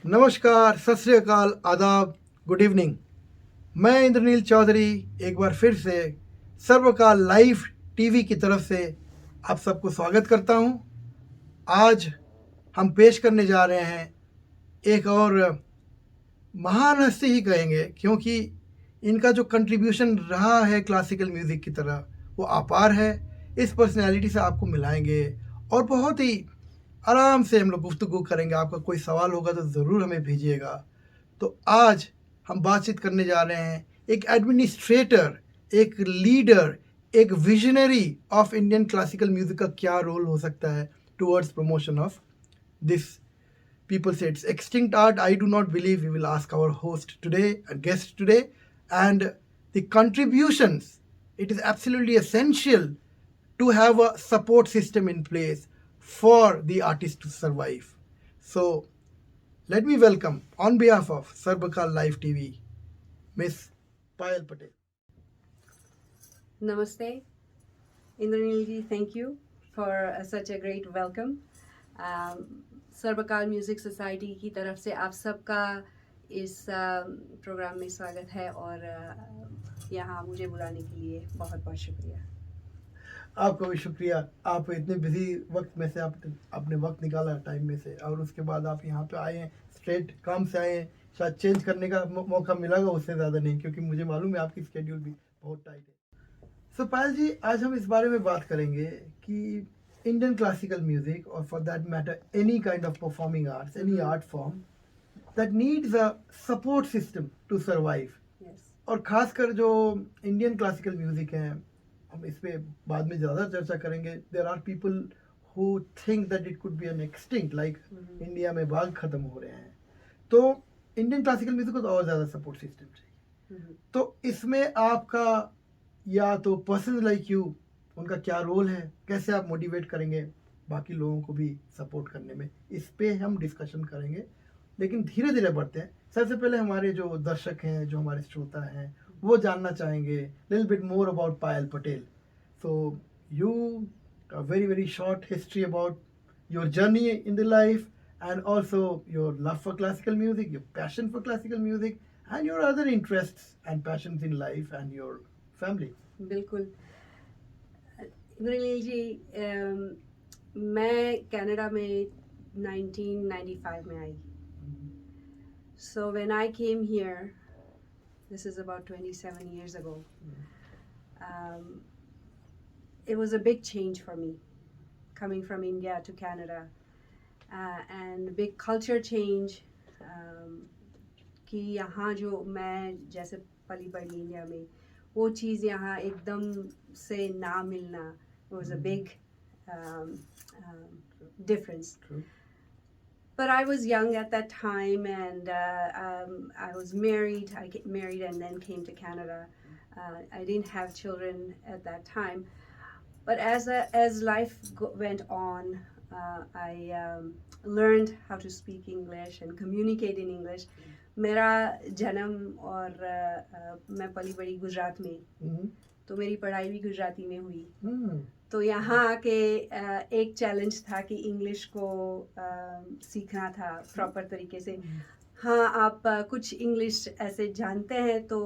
नमस्कार, सत श्री अकाल, आदाब, गुड इवनिंग। मैं इंद्रनील चौधरी एक बार फिर से सर्वकाल लाइव टीवी की तरफ से आप सबको स्वागत करता हूं। आज हम पेश करने जा रहे हैं एक और महान हस्ती ही कहेंगे, क्योंकि इनका जो कंट्रीब्यूशन रहा है क्लासिकल म्यूज़िक की तरह वो अपार है। इस पर्सनैलिटी से आपको मिलाएंगे और बहुत ही आराम से हम लोग गुफ्तगू करेंगे। आपका कोई सवाल होगा तो ज़रूर हमें भेजिएगा। तो आज हम बातचीत करने जा रहे हैं एक एडमिनिस्ट्रेटर, एक लीडर, एक visionary of Indian classical music का क्या रोल हो सकता है towards promotion of this. People say it's extinct art. I do not believe. We will ask our host today, a guest today, and the contributions. It is absolutely essential to have a support system in place for the artist to survive. So, let me welcome, on behalf of Sarbakal Live TV, Miss Payal Patel. Namaste, Indranil ji. Thank you for such a great welcome. Sarbkal music society की तरफ से आप सबका इस programme में स्वागत है और यहाँ मुझे बुलाने के लिए बहुत बहुत शुक्रिया। आपका भी शुक्रिया। आप इतने बिजी वक्त में से आपने वक्त निकाला टाइम में से, और उसके बाद आप यहाँ पे आए हैं, स्ट्रेट काम से आए हैं। शायद चेंज करने का मौका मिलेगा, उससे ज़्यादा नहीं, क्योंकि मुझे मालूम है आपकी स्केड्यूल भी बहुत टाइट है। सो पायल जी, आज हम इस बारे में बात करेंगे कि इंडियन क्लासिकल म्यूजिक, और for that matter any kind of performing arts, any art form that needs a support system to survive. और ख़ासकर जो इंडियन क्लासिकल म्यूज़िक है, हम इस पर बाद में ज़्यादा चर्चा करेंगे। There are people who think that it could be an extinct, like India में बाघ ख़त्म हो रहे हैं। तो इंडियन क्लासिकल म्यूज़िक को तो और ज़्यादा सपोर्ट सिस्टम चाहिए। तो इसमें आपका, या तो पर्सन लाइक यू, उनका क्या रोल है, कैसे आप मोटिवेट करेंगे बाकी लोगों को भी सपोर्ट करने में, इस पे हम डिस्कशन करेंगे। लेकिन धीरे धीरे बढ़ते हैं। सबसे पहले हमारे जो दर्शक हैं, जो हमारे श्रोता हैं, वो जानना चाहेंगे little bit more about Payal Patel. So you, a very short history about your journey in the life, and also your love for classical music, your passion for classical music, and your other interests and passions in life and your family. बिल्कुल इंद्रनील जी, मैं Canada में 1995 में आई। So when I came here, this is about 27 years ago, it was a big change for me coming from India to Canada, and big culture change, कि यहाँ जो मैं जैसे पली बढ़ी इंडिया में, वो चीज़ यहाँ एकदम से ना मिलना was a big difference. True. But I was young at that time, and I was married. I get married and then came to Canada. I didn't have children at that time. But as life went on, I learned how to speak English and communicate in English. मेरा जन्म और मैं पली बड़ी गुजरात में, तो मेरी पढ़ाई भी गुजराती में हुई। तो यहाँ आके एक चैलेंज था कि इंग्लिश को सीखना था प्रॉपर तरीके से। हाँ, आप कुछ इंग्लिश ऐसे जानते हैं तो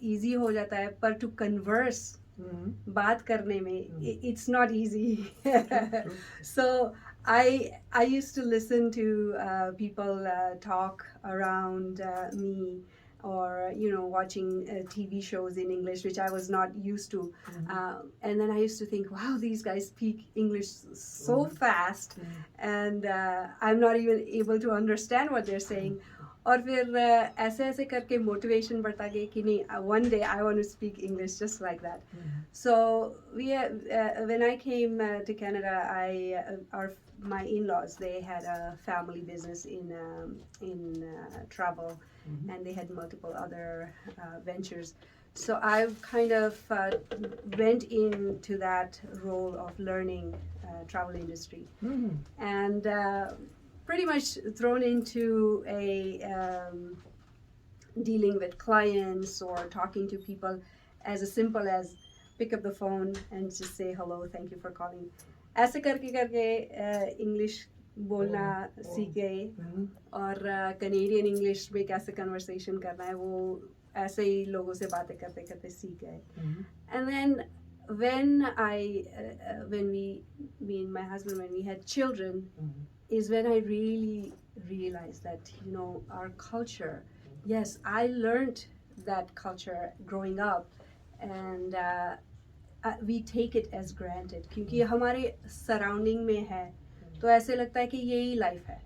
इजी हो जाता है, पर टू कन्वर्स, बात करने में, it's not easy. So I used to listen to people talk around me, or watching TV shows in English, which I was not used to. And then I used to think, wow, these guys speak English so fast, and I'm not even able to understand what they're saying. और फिर ऐसे ऐसे करके motivation बढ़ता गया कि नहीं, one day I want to speak English just like that. So when I came to Canada, my in-laws, they had a family business in travel, and they had multiple other ventures. So I kind of went into that role of learning travel industry, and pretty much thrown into dealing with clients or talking to people as simple as pick up the phone and just say hello, thank you for calling. ऐसे करके English बोलना Oh, सीख गए Mhm. और Canadian English में कैसे conversation करना है वो ऐसे ही लोगों से बातें करते करते सीख गए. Mhm. And then when me and my husband, when we had children, Mhm. is when I really realized that, you know, our culture, yes, I learned that culture growing up, and we take it as granted क्योंकि हमारे surrounding में है तो ऐसे लगता है कि यही लाइफ है,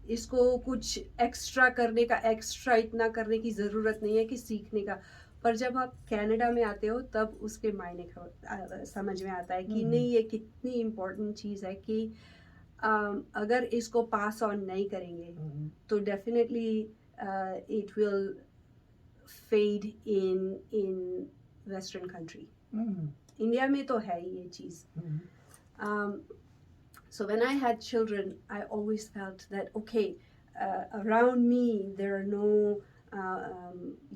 इसको कुछ एक्स्ट्रा करने का, एक्स्ट्रा इतना करने की ज़रूरत नहीं है कि सीखने का. पर जब आप कनाडा में आते हो तब उसके मायने समझ में आता है कि नहीं, ये कितनी इम्पोर्टेंट चीज़ है कि अगर इसको पास ऑन नहीं करेंगे तो definitely it will fade in western country. India में तो है ही ये चीज़. So when I had children, I always felt that, okay, around me there are no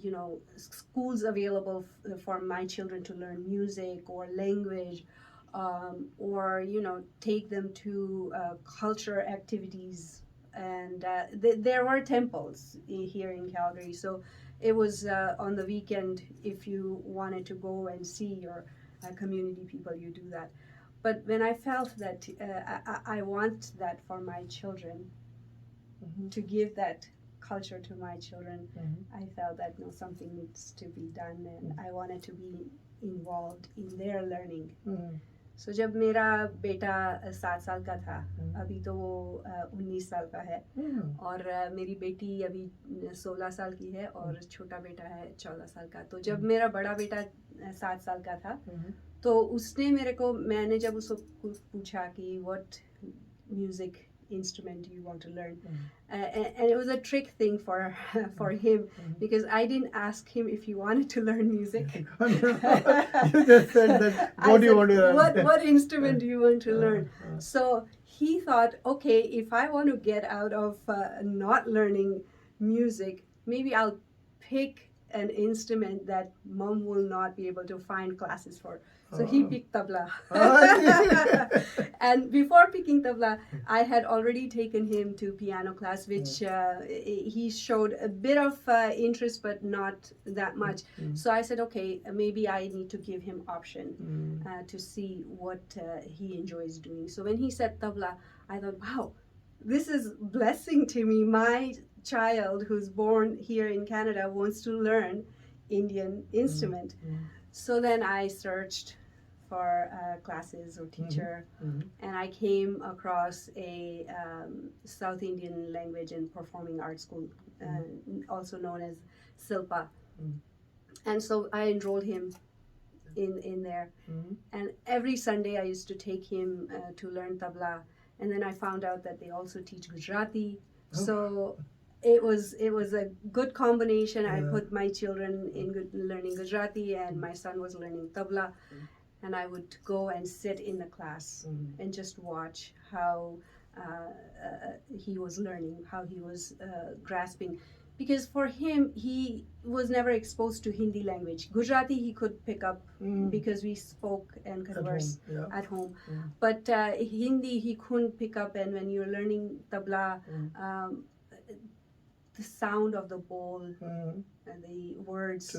you know, schools available for my children to learn music or language, or, you know, take them to culture activities. And there were temples here in Calgary, so it was on the weekend, if you wanted to go and see your community people, you do that. But when I felt that I want that for my children, to give that culture to my children, I felt that no, something needs to be done, and I wanted to be involved in their learning. So जब मेरा बेटा 7 साल का था, अभी तो वो 19 साल का है, और मेरी बेटी अभी 16 साल की है, और छोटा बेटा है 14 साल का. तो जब मेरा बड़ा बेटा 7 साल का था तो उसने मेरे को, मैंने जब उसको पूछा कि what music instrument do you want to learn, and it was a trick thing for him, because I didn't ask him if he wanted to learn music. You just said that, what do you want to learn? What instrument do you want to learn? So he thought, okay, if I want to get out of not learning music, maybe I'll pick an instrument that mom will not be able to find classes for. So he picked tabla. And before picking tabla, I had already taken him to piano class, which he showed a bit of interest, but not that much. So I said, okay, maybe I need to give him option to see what he enjoys doing. So when he said tabla, I thought, wow, this is blessing to me. My child who's born here in Canada wants to learn Indian instrument. So then I searched for classes or teacher, and I came across a South Indian language and performing arts school, also known as SILPA. And so I enrolled him in there. And every Sunday I used to take him to learn tabla. And then I found out that they also teach Gujarati. So it was a good combination. I put my children in learning Gujarati, and my son was learning tabla, and I would go and sit in the class and just watch how he was learning, how he was grasping, because for him, he was never exposed to Hindi language. Gujarati he could pick up because we spoke and converse at home, but Hindi he couldn't pick up. And when you're learning tabla, the sound of the bowl and the words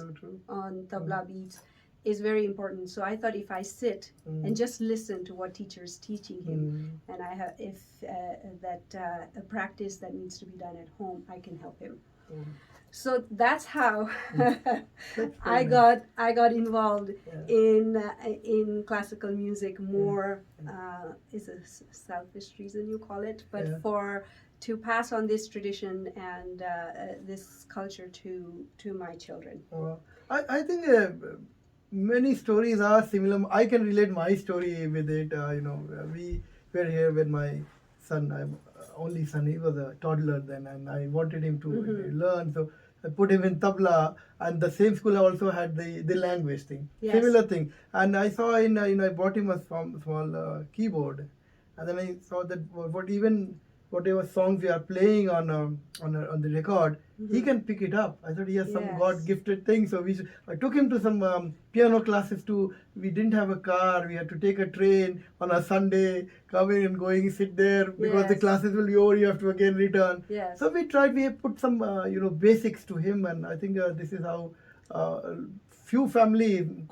on tabla beats is very important. So I thought, if I sit and just listen to what teacher is teaching him, and I have, if a practice that needs to be done at home, I can help him. So that's how I got involved in classical music more. Is a selfish reason you call it, but to pass on this tradition and this culture to my children. I think many stories are similar. I can relate my story with it. You know, we were here when my son, only son, he was a toddler then, and I wanted him to learn. So I put him in tabla, and the same school also had the language thing, similar thing. And I saw I bought him a small keyboard, and then I saw that what even whatever songs we are playing on the record, he Mhm. can pick it up. I thought he has some Yes. God gifted thing. So I took him to some piano classes too. We didn't have a car. We had to take a train on a Sunday, coming and going, sit there because the Yes. classes will be over. You have to again return. Yes. So we tried. We have put some basics to him, and I think this is how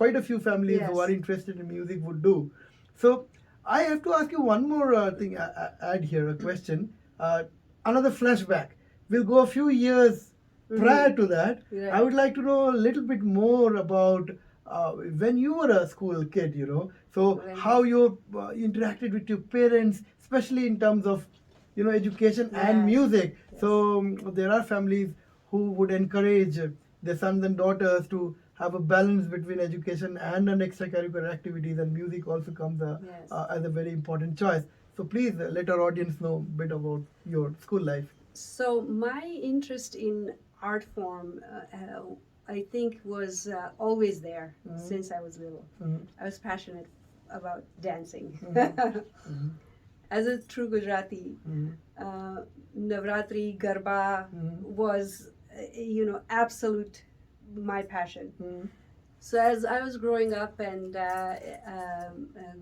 quite a few families who Yes. are interested in music would do. So I have to ask you one more thing. Add here a question. Another flashback. We'll go a few years prior to that. Right. I would like to know a little bit more about when you were a school kid. So When- how you interacted with your parents, especially in terms of education and Yes. music. Yes. So there are families who would encourage their sons and daughters to have a balance between education and an extracurricular activities, and music also comes Yes. as a very important choice. So please let our audience know a bit about your school life. So my interest in art form, I think, was always there since I was little. Mhm. I was passionate about dancing. Mhm. As a true Gujarati, Navratri, Garba was, absolute my passion. So as I was growing up and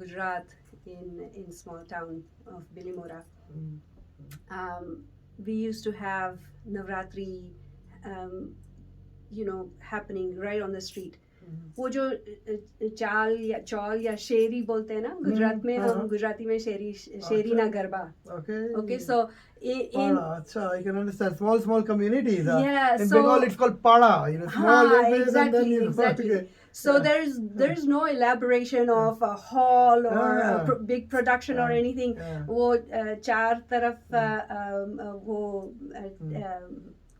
Gujarat in small town of Bilimora, we used to have Navratri, happening right on the street. वो जो चौल या शेरी बोलते हैं ना गुजरात में, हम गुजराती में शेरी ना garba. Okay, so in Acha, I can understand. Small communities. Yeah, In so- Bengal, it's called pada. Small villages, and then exactly. Okay. So there's no elaboration of a hall or a big production or anything. वो चार तरफ वो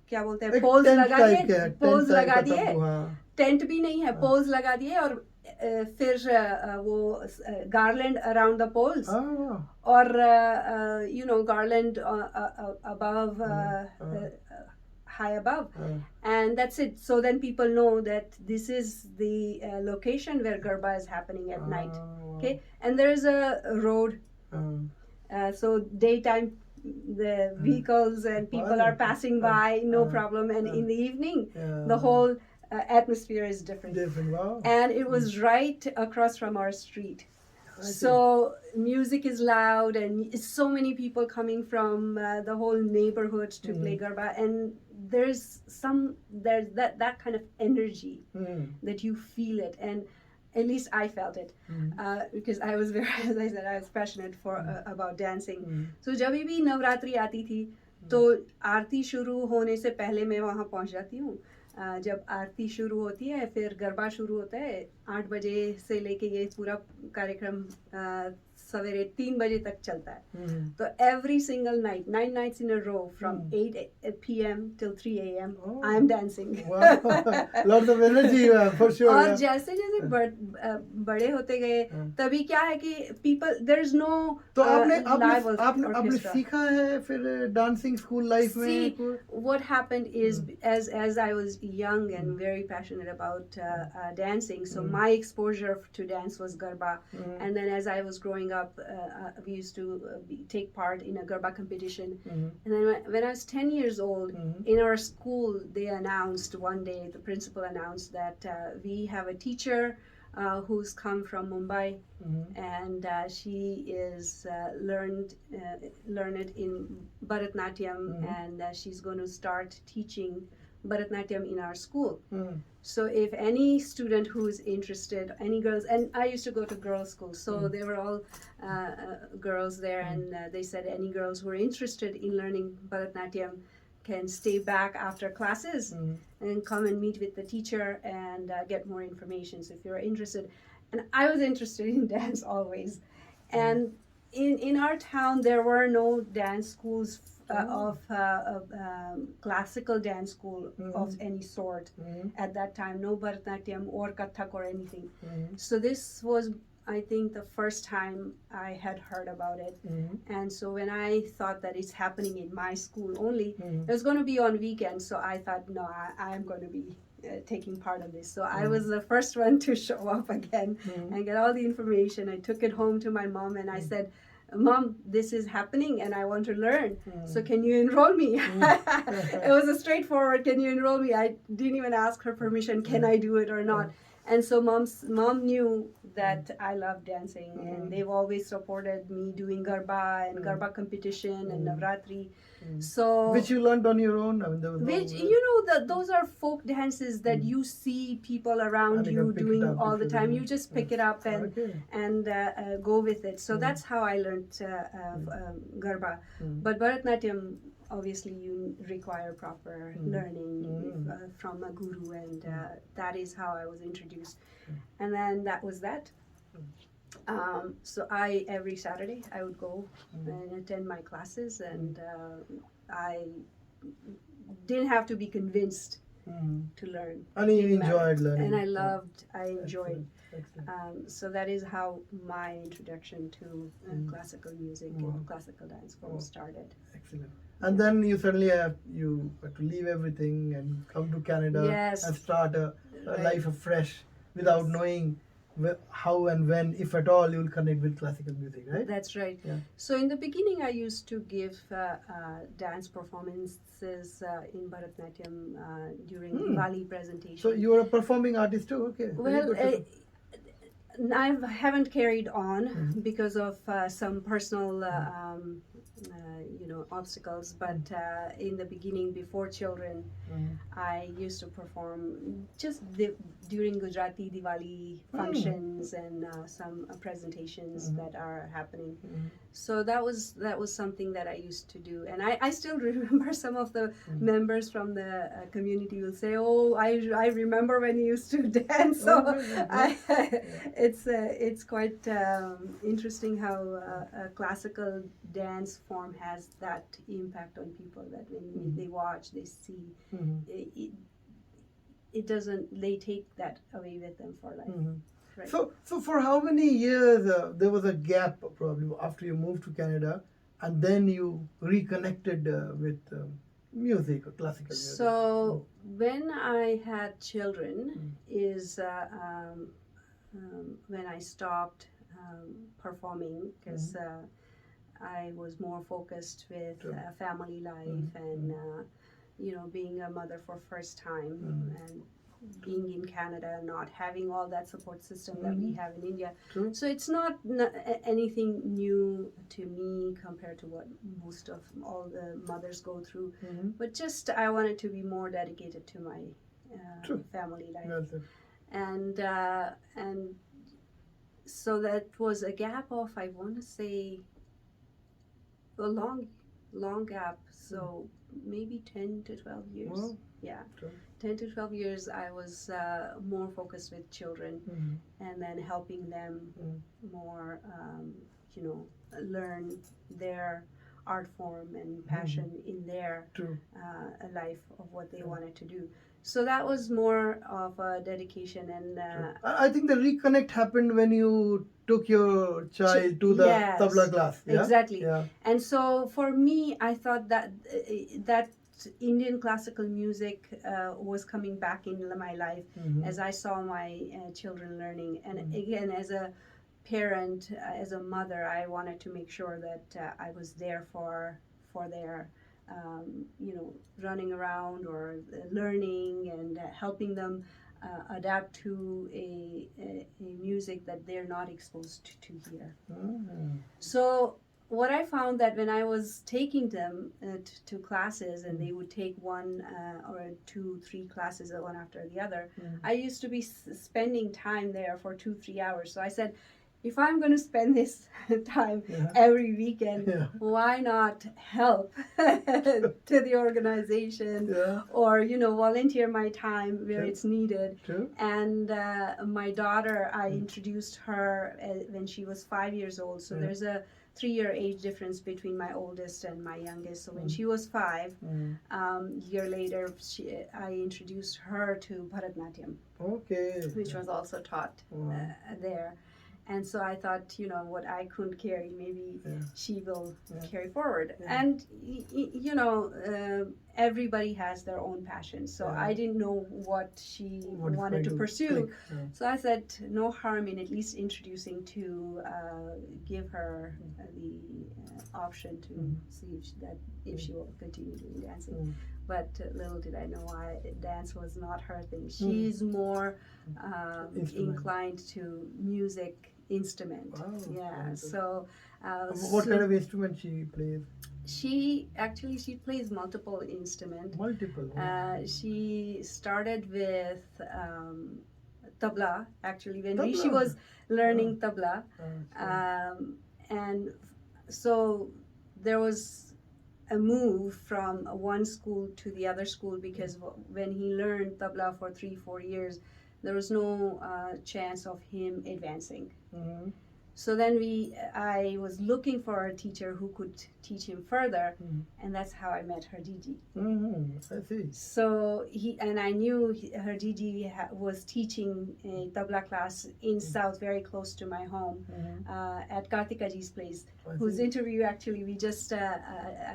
क्या बोलते हैं, एक poles tent लगा type के दिए, है, tent पोल्स type लगा का दिए, तंबू, हाँ. टेंट भी नहीं है, पोल्स लगा दिए और फिर वो garland around the poles or garland above high above, and that's it. So then people know that this is the location where Garba is happening at night. Okay, and there is a road, so daytime the vehicles and people are passing by, no problem, and in the evening the whole atmosphere is different. Wow. And it was right across from our street. So music is loud and so many people coming from the whole neighborhood to play Garba, and there's that kind of energy that you feel it, and at least I felt it because I was very, as I said, I was passionate about dancing. So जब भी नवरात्रि आती थी तो आरती शुरू होने से पहले मैं वहाँ पहुँच जाती हूँ. जब आरती शुरू होती है फिर गरबा शुरू होता है 8 बजे से लेके ये पूरा कार्यक्रम सवेरे 3 बजे तक चलता है. तो every single night, 9 nights in a row from 8 p.m. till 3 a.m. I am dancing. Wow. Lots of energy for sure. और जैसे जैसे बड़े होते गए तभी क्या है कि people there is no तो live आपने orchestra. सीखा है फिर डांसिंग स्कूल लाइफ में? See, what happened is as I was young and very passionate about dancing, so my exposure to dance was Garba, and then as I was growing up, we used to take part in a Garba competition, and then when I was 10 years old, in our school they announced one day, the principal announced that we have a teacher who's come from Mumbai, and she is learned in Bharatnatyam, and she's going to start teaching Bharatnatyam in our school. So if any student who is interested, any girls, and I used to go to girls' school, so they were all girls there, and they said any girls who are interested in learning Bharatnatyam can stay back after classes and come and meet with the teacher and get more information. So if you're interested, and I was interested in dance always, and in our town there were no dance schools of classical dance school of any sort at that time. No Bharatnatyam or Kathak or anything. So this was, I think, the first time I had heard about it. And so when I thought that it's happening in my school only, it was going to be on weekends. So I thought, no, I am going to be taking part of this. So I was the first one to show up again and get all the information. I took it home to my mom and I said, Mom, this is happening and I want to learn. So can you enroll me? It was a straightforward, can you enroll me? I didn't even ask her permission, can I do it or not? And so mom knew that I love dancing, and they've always supported me doing garba and garba competition and navratri. So Which you learned on your own? I mean, there was which no, those are folk dances that you see people around And you can you pick it doing up all if the you time. really- You just pick it up and Okay. and go with it. So that's how I learned garba. But Bharatnatyam, obviously, you require proper learning from a guru, and that is how I was introduced. And then that was that. So every Saturday I would go and attend my classes, and I didn't have to be convinced to learn. And you Didn't matter. enjoyed learning. And I enjoyed. Excellent. So that is how my introduction to classical music and classical dance form started. Excellent. And then you suddenly had to leave everything and come to Canada Yes. and start a Right. life afresh without knowing how and when, if at all, you will connect with classical music, right? That's right. Yeah. So in the beginning, I used to give dance performances in Bharatnatyam during Diwali presentation. So you are a performing artist too? Okay. Very Well, good to know. I haven't carried on because of some personal, obstacles. But in the beginning, before children, I used to perform just during Gujarati Diwali functions and some presentations that are happening. So that was something that I used to do, and I still remember some of the members from the community will say, "Oh, I remember when you used to dance." So it's quite interesting how a classical dance form has that impact on people, that when they watch, they see. It doesn't. They take that away with them for life. Right. So for how many years there was a gap probably after you moved to Canada, and then you reconnected with music or classical music? So when I had children is when I stopped performing, because I was more focused with family life and being a mother for first time and being in Canada, not having all that support system that we have in India. True. So it's not anything new to me compared to what most of all the mothers go through. But just I wanted to be more dedicated to my family life. Well said. And so that was a gap of, I want to say, a long gap. So maybe 10 to 12 years. Wow. Yeah. True. 10 to 12 years I was more focused with children and then helping them more, learn their art form and passion in their life of what they wanted to do. So that was more of a dedication, and I think the reconnect happened when you took your child to the yes, tabla class. Yeah? Exactly. Yeah. And so for me, I thought that that Indian classical music was coming back in my life as I saw my children learning. And again, as a parent, as a mother, I wanted to make sure that I was there for their running around or learning and helping them adapt to a music that they're not exposed to here. So what I found that when I was taking them to classes, and they would take one or 2, 3 classes one after the other, I used to be spending time there for 2-3 hours. So I said, if I'm going to spend this time every weekend, why not help to the organization or, volunteer my time where it's needed. And my daughter, I introduced her when she was 5 years old. So there's a 3-year age difference between my oldest and my youngest. So when she was 5, year later, I introduced her to Bharatnatyam, which was also taught there. And so I thought, what I couldn't carry, maybe she will carry forward. And, everybody has their own passion. So Yeah. I didn't know what she What is wanted going to pursue. click? Yeah. So I said, no harm in at least introducing to give her the option to see if she will continue doing dancing. But little did I know, dance was not her thing. She's more Instrument. inclined to music instrument. Wow, Yeah. very good. So What kind of instrument she plays? she plays multiple instruments. Multiple. She started with tabla, actually, when she Tabla. was learning tabla. Okay. And so there was a move from one school to the other school, because when he learned tabla for 3-4 years, there was no chance of him advancing. Mhm. So then I was looking for a teacher who could teach him further, and that's how I met her Didi. I see. So I knew her Didi was teaching a tabla class in South, very close to my home, at Kartikaji's place, whose interview actually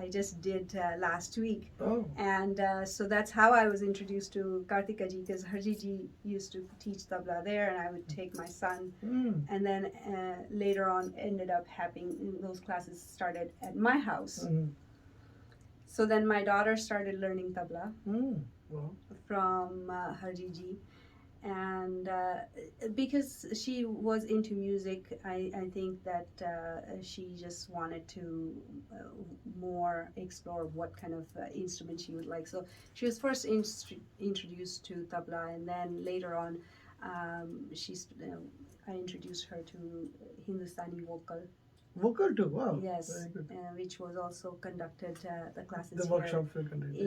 I just did last week. Oh. And so that's how I was introduced to Kartikaji, because her Didi used to teach tabla there, and I would take my son, and then later on ended up having those classes started at my house. So then my daughter started learning tabla Wow. from her Gigi, and because she was into music, I think that she just wanted to more explore what kind of instrument she would like. So she was first introduced to tabla, and then later on I introduced her to Hindustani vocal. Vocal too. Wow. Yes, Very good. which was also conducted the classes The here workshops were conducted.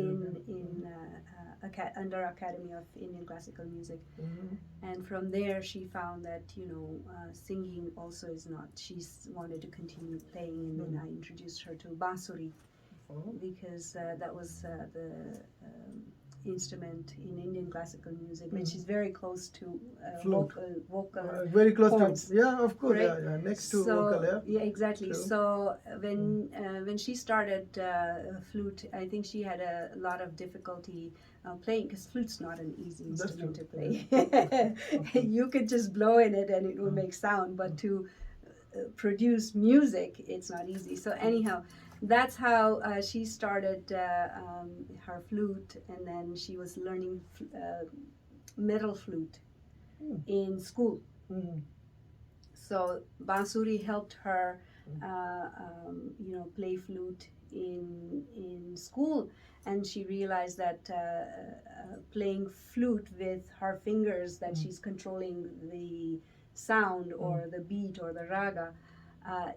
under Academy of Indian Classical Music. And from there she found that singing also is not. She wanted to continue playing, and then I introduced her to bansuri, because that was the instrument in Indian classical music, which is very close to vocal very close chords. to, yeah, of course, Right? yeah, next to vocal, yeah, exactly. True. So when she started flute, I think she had a lot of difficulty playing, because flute's not an easy instrument to play. You could just blow in it and it will make sound, but to produce music, it's not easy. So anyhow, that's how she started her flute, and then she was learning metal flute in school. So bansuri helped her play flute in school, and she realized that playing flute with her fingers, that she's controlling the sound or the beat or the raga,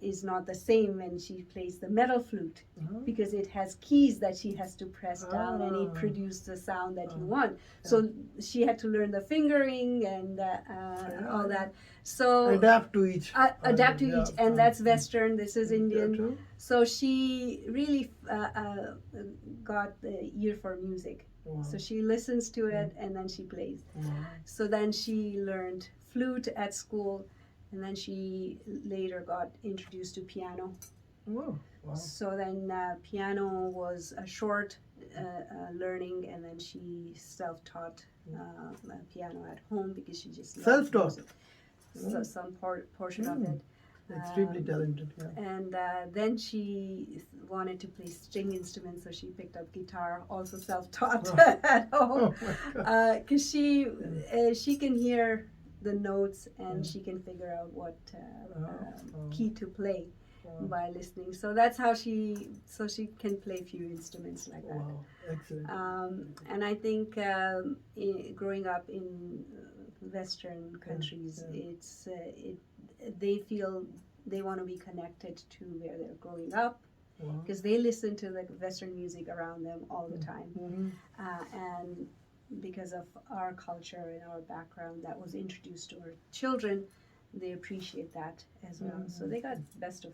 is not the same when she plays the metal flute, because it has keys that she has to press down, and it produces the sound that you want. So she had to learn the fingering and all that. So adapt to each. Adapt to each, and that's Western. This is Indian. True. So she really got the ear for music. Wow. So she listens to it and then she plays. So then she learned flute at school, and then she later got introduced to piano. Wow. So then piano was a short learning, and then she self-taught piano at home, because she just loved Self-taught? music. So some portion of it. Extremely talented, yeah. And then she wanted to play string instruments, so she picked up guitar, also self-taught at home, because she can hear the notes, and she can figure out what key to play by listening. So that's how she can play few instruments like that. Wow, excellent. And I think growing up in Western countries, they feel they want to be connected to where they're growing up, because they listen to the Western music around them all the time. And because of our culture and our background that was introduced to our children, they appreciate that as well. So they got best of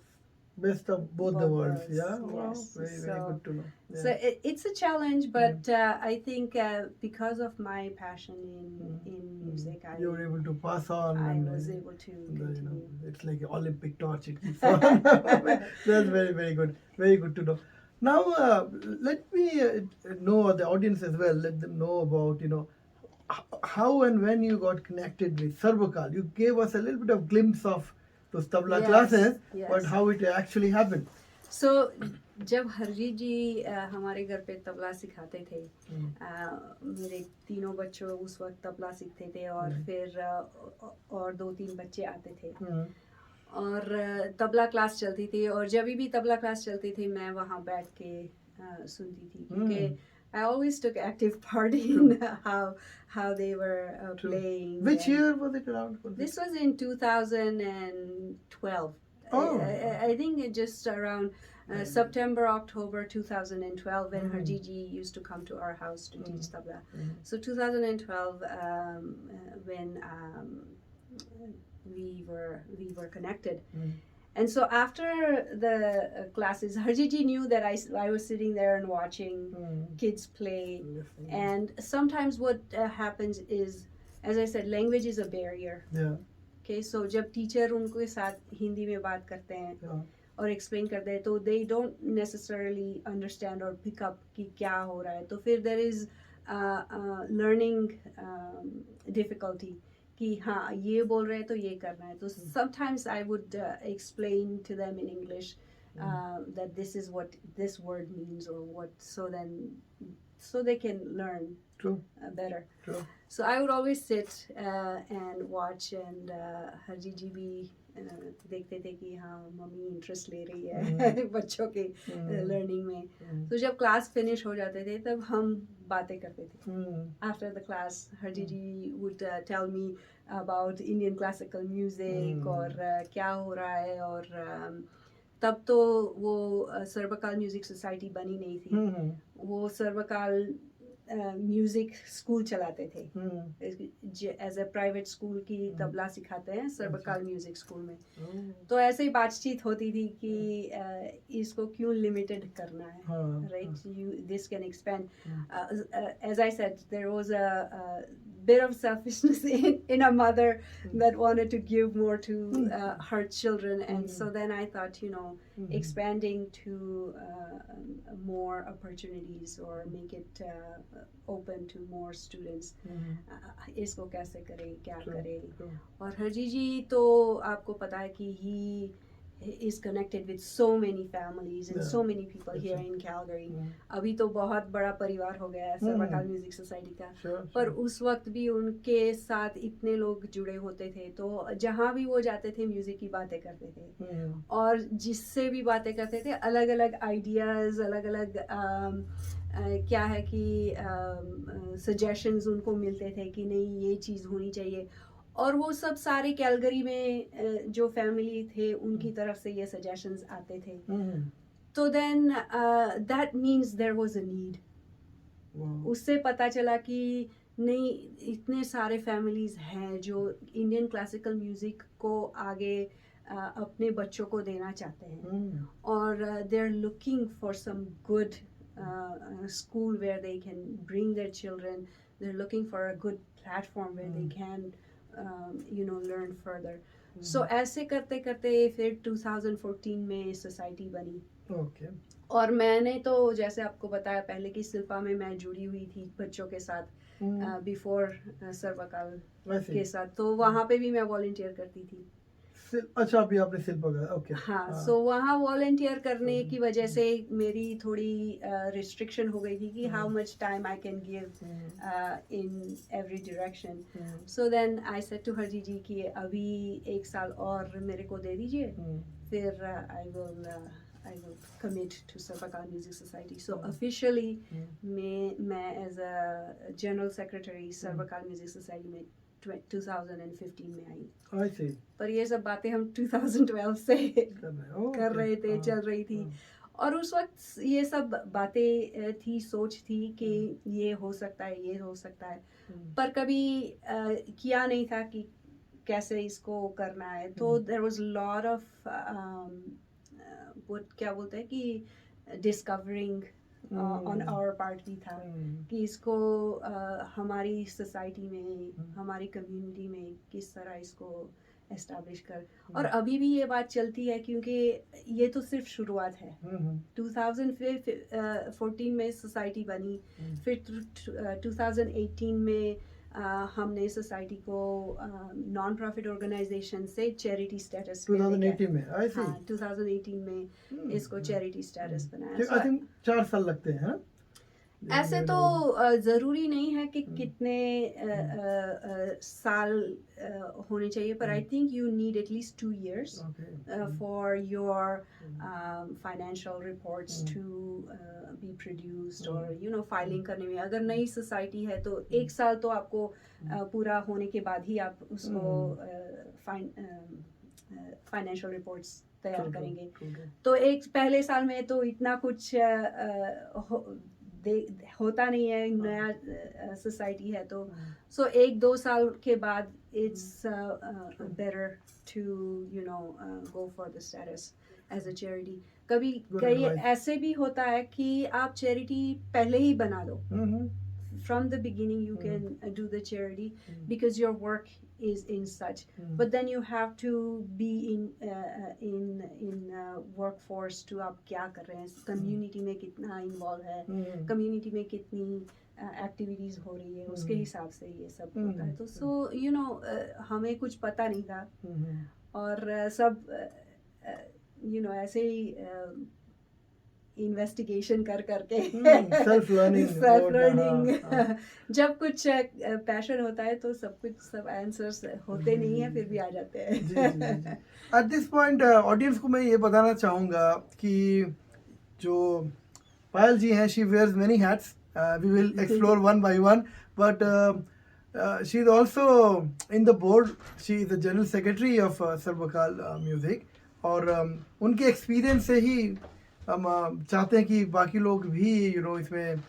both the worlds. Yeah. Yes. Wow. Very good to know. Yeah. So it's a challenge, but I think because of my passion in music, you were able to pass on. I and, was able to continue. It's like an Olympic torch. It keeps on. That's very good. Very good to know. Now, let me know the audience as well. Let them know about how and when you got connected with Sarbakal. You gave us a little bit of glimpse of those tabla Yes, classes, yes. but how it actually happened. So जब हरजीत जी हमारे घर पे तबला सिखाते थे, मेरे तीनों बच्चों उस वक्त तबला सीखते थे और फिर और 2-3 बच्चे आते थे और तबला क्लास चलती थी और जब भी तबला क्लास चलती थी मैं वहाँ बैठ के सुनती थी क्योंकि I always took active part in how they were playing. Which year was it around? This was in 2012. Oh. I think it just around September, October 2012 when Harjeet ji used to come to our house to teach tabla. So 2012 when we were connected. And so after the classes, Harjeet ji knew that I was sitting there and watching kids play. And sometimes what happens is, as I said, language is a barrier. Yeah. Okay, so जब teacher उनके साथ हिंदी में बात करते हैं और explain करते हैं तो they don't necessarily understand or pick up कि क्या हो रहा है, तो फिर there is learning difficulty कि हाँ ये बोल रहे हैं तो ये करना है, तो sometimes I would explain to them in English that this is what this word means or what, so they can learn better. True. So I would always sit and watch and Harjeet ji भी देखते थे कि हाँ mummy interest ले रही है बच्चों के लर्निंग में. तो जब क्लास फिनिश हो जाते थे तब हम बातें करते थे. After the class, Harjeet ji would tell me about Indian classical music और क्या हो रहा है, और तब तो वो सर्बकाल म्यूजिक सोसाइटी बनी नहीं थी. वो सर्बकाल म्यूजिक स्कूल चलाते थे एज ए प्राइवेट स्कूल की तबला सिखाते हैं सर्बकाल म्यूजिक स्कूल में. तो ऐसे ही बातचीत होती थी कि इसको क्यों लिमिटेड करना है, right, this can expand. As I said there was a bit of selfishness in a mother that wanted to give more to her children, and so then I thought, expanding to more opportunities or make it open to more students. इसको कैसे करें, क्या करें. और हरजी जी तो आपको पता है कि he is connected with so many families and so many people here in Calgary. अभी तो बहुत बड़ा परिवार हो गया है सर्बकाल म्यूजिक सोसाइटी का, पर उस वक्त भी उनके साथ इतने लोग जुड़े होते थे, तो जहाँ भी वो जाते थे म्यूजिक की बातें करते थे और जिससे भी बातें करते थे अलग अलग आइडियाज, अलग अलग क्या है कि सजेशंस उनको मिलते थे कि नहीं ये चीज़ होनी चाहिए, और वो सब सारे कैलगरी में जो फैमिली थे उनकी तरफ से ये सजेशंस आते थे. तो then that means there was a need. उससे पता चला कि नहीं, इतने सारे फैमिलीज हैं जो इंडियन क्लासिकल म्यूजिक को आगे अपने बच्चों को देना चाहते हैं और they are looking for some good school where they can bring their children. They're looking for a good platform where they can learn further. So ऐसे करते करते फिर 2014 में सोसाइटी बनी. और मैंने तो जैसे आपको बताया पहले कि शिल्पा में मैं जुड़ी हुई थी बच्चों के साथ बिफोर सर्बकाल के साथ, तो वहाँ पे भी मैं वॉलंटियर करती थी. अच्छा, अभी आपने शिल्पा का, ओके. हाँ, सो वहाँ वॉलंटियर करने की वजह से मेरी थोड़ी रिस्ट्रिक्शन हो गई थी कि how much time I can give in every direction. So then I said to Harji ji कि अभी 1 साल और मेरे को दे दीजिए, फिर I will commit to Sarbakaltvcentre Music Society. So officially मैं as a general secretary Sarbakaltvcentre Music Society में 2015 में आई. I see. पर ये सब बातें हम 2012 से कर रहे थे, चल रही थी. और उस वक्त ये सब बातें थी, सोच थी कि ये हो सकता है, ये हो सकता है, पर कभी किया नहीं था कि कैसे इसको करना है. तो there was a lot of क्या बोलते हैं कि डिस्कवरिंग ऑन आवर पार्ट भी था कि इसको हमारी सोसाइटी में, हमारी कम्युनिटी में किस तरह इसको एस्टैब्लिश कर, और अभी भी ये बात चलती है क्योंकि ये तो सिर्फ शुरुआत है। 2014 में सोसाइटी बनी, फिर 2018 में हमने सोसाइटी को नॉन प्रॉफिट ऑर्गेनाइजेशन से चैरिटी स्टेटस 2018 में आई सी। हाँ 2018 में इसको चैरिटी स्टेटस बनाया। आई थिंक 4 साल लगते हैं, हाँ? ऐसे तो ज़रूरी नहीं है कि कितने साल होने चाहिए, पर I think you need at least 2 years for your financial reports to be produced, और यू नो फाइलिंग करने में अगर नई सोसाइटी है तो 1 साल तो आपको पूरा होने के बाद ही आप उसको फाइनेंशियल रिपोर्ट्स तैयार करेंगे। तो एक पहले साल में तो इतना कुछ होता नहीं है, नया सोसाइटी है तो सो 1-2 साल के बाद it's better to you know go for the status as a charity. कभी कई ऐसे भी होता है कि आप चैरिटी पहले ही बना दो, from the beginning you can do the charity because your work is in such, but then you have to be in workforce to आप क्या कर रहे हैं, community में कितना involve है, community में कितनी activities हो रही है, उसके हिसाब से ये सब होता है। तो so you know हमें कुछ पता नहीं था और सब you know ऐसे ही इन्वेस्टिगेशन कर करके सेल्फ लर्निंग जब कुछ पैशन होता है तो सब आंसर्स होते नहीं है, फिर भी आ जाते हैं। एट दिस पॉइंट ऑडियंस को मैं ये बताना चाहूँगा कि जो पायल जी हैं, she wears many hats, we will explore one by one, but she is also in the board, she is the general secretary of Sarbkal music, और उनके एक्सपीरियंस से ही हम चाहते हैं कि बाकी लोग भी यू नो इसमें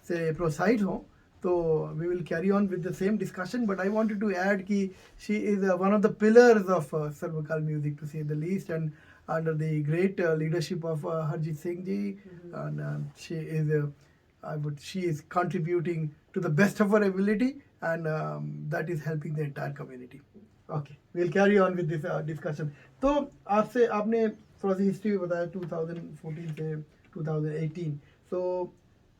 से प्रोत्साहित हों, तो we will carry on with the same discussion, but I wanted to add कि she is one of the pillars of Sarbkal music to say the least, and under the great leadership of Harjeet Singh ji, and she is contributing to the best of her ability, and that is helping the entire community. Okay, we'll carry on with this discussion. तो आपने थोड़ा सी history बताया 2014 से 2018, सो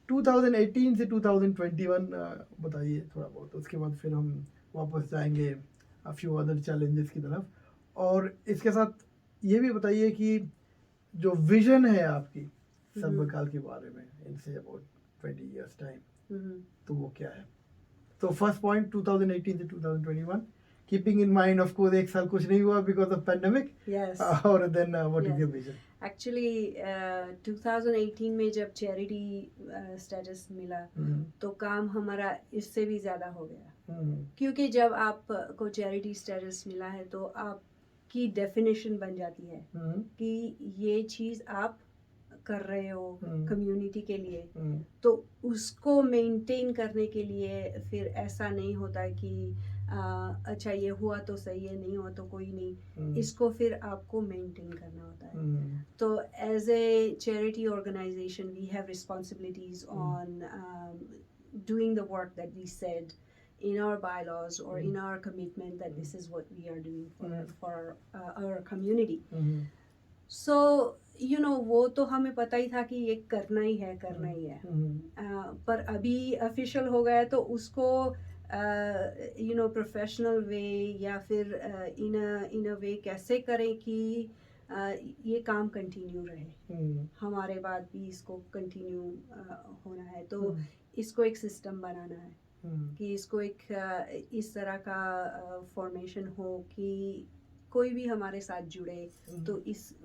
2018 से 2021 बताइए थोड़ा बहुत, उसके बाद फिर हम वापस जाएंगे a few other challenges की तरफ, और इसके साथ ये भी बताइए कि जो विजन है आपकी सर्बकाल के बारे में इनसे अबाउट 20 years टाइम, तो वो क्या है? तो फर्स्ट पॉइंट 2018 से 2021, keeping in mind of course एक साल कुछ नहीं हुआ because of pandemic, yes, और then what is your vision? Actually 2018 में जब चैरिटी स्टेटस मिला तो काम हमारा इससे भी ज़्यादा हो गया, क्योंकि जब आपको चैरिटी स्टेटस मिला है तो आपकी डेफिनेशन बन जाती है कि ये चीज़ आप कर रहे हो कम्युनिटी के लिए, तो उसको मेंटेन करने के लिए फिर ऐसा नहीं होता है कि अच्छा ये हुआ तो सही है, नहीं हुआ तो कोई नहीं, इसको फिर आपको मेंटेन करना होता है। तो as a charity organisation we have responsibilities on doing the work that we said in our bylaws or in our commitment that this is what we are doing for our community. So you know वो तो हमें पता ही था कि ये करना ही है पर अभी ऑफिशियल हो गया तो उसको you know प्रोफेशनल वे या फिर इन अ वे कैसे करें कि ये काम कंटिन्यू रहे, हमारे बाद भी इसको कंटिन्यू होना है, तो इसको एक सिस्टम बनाना है कि इसको एक इस तरह का फॉर्मेशन हो कि कोई भी हमारे साथ जुड़े तो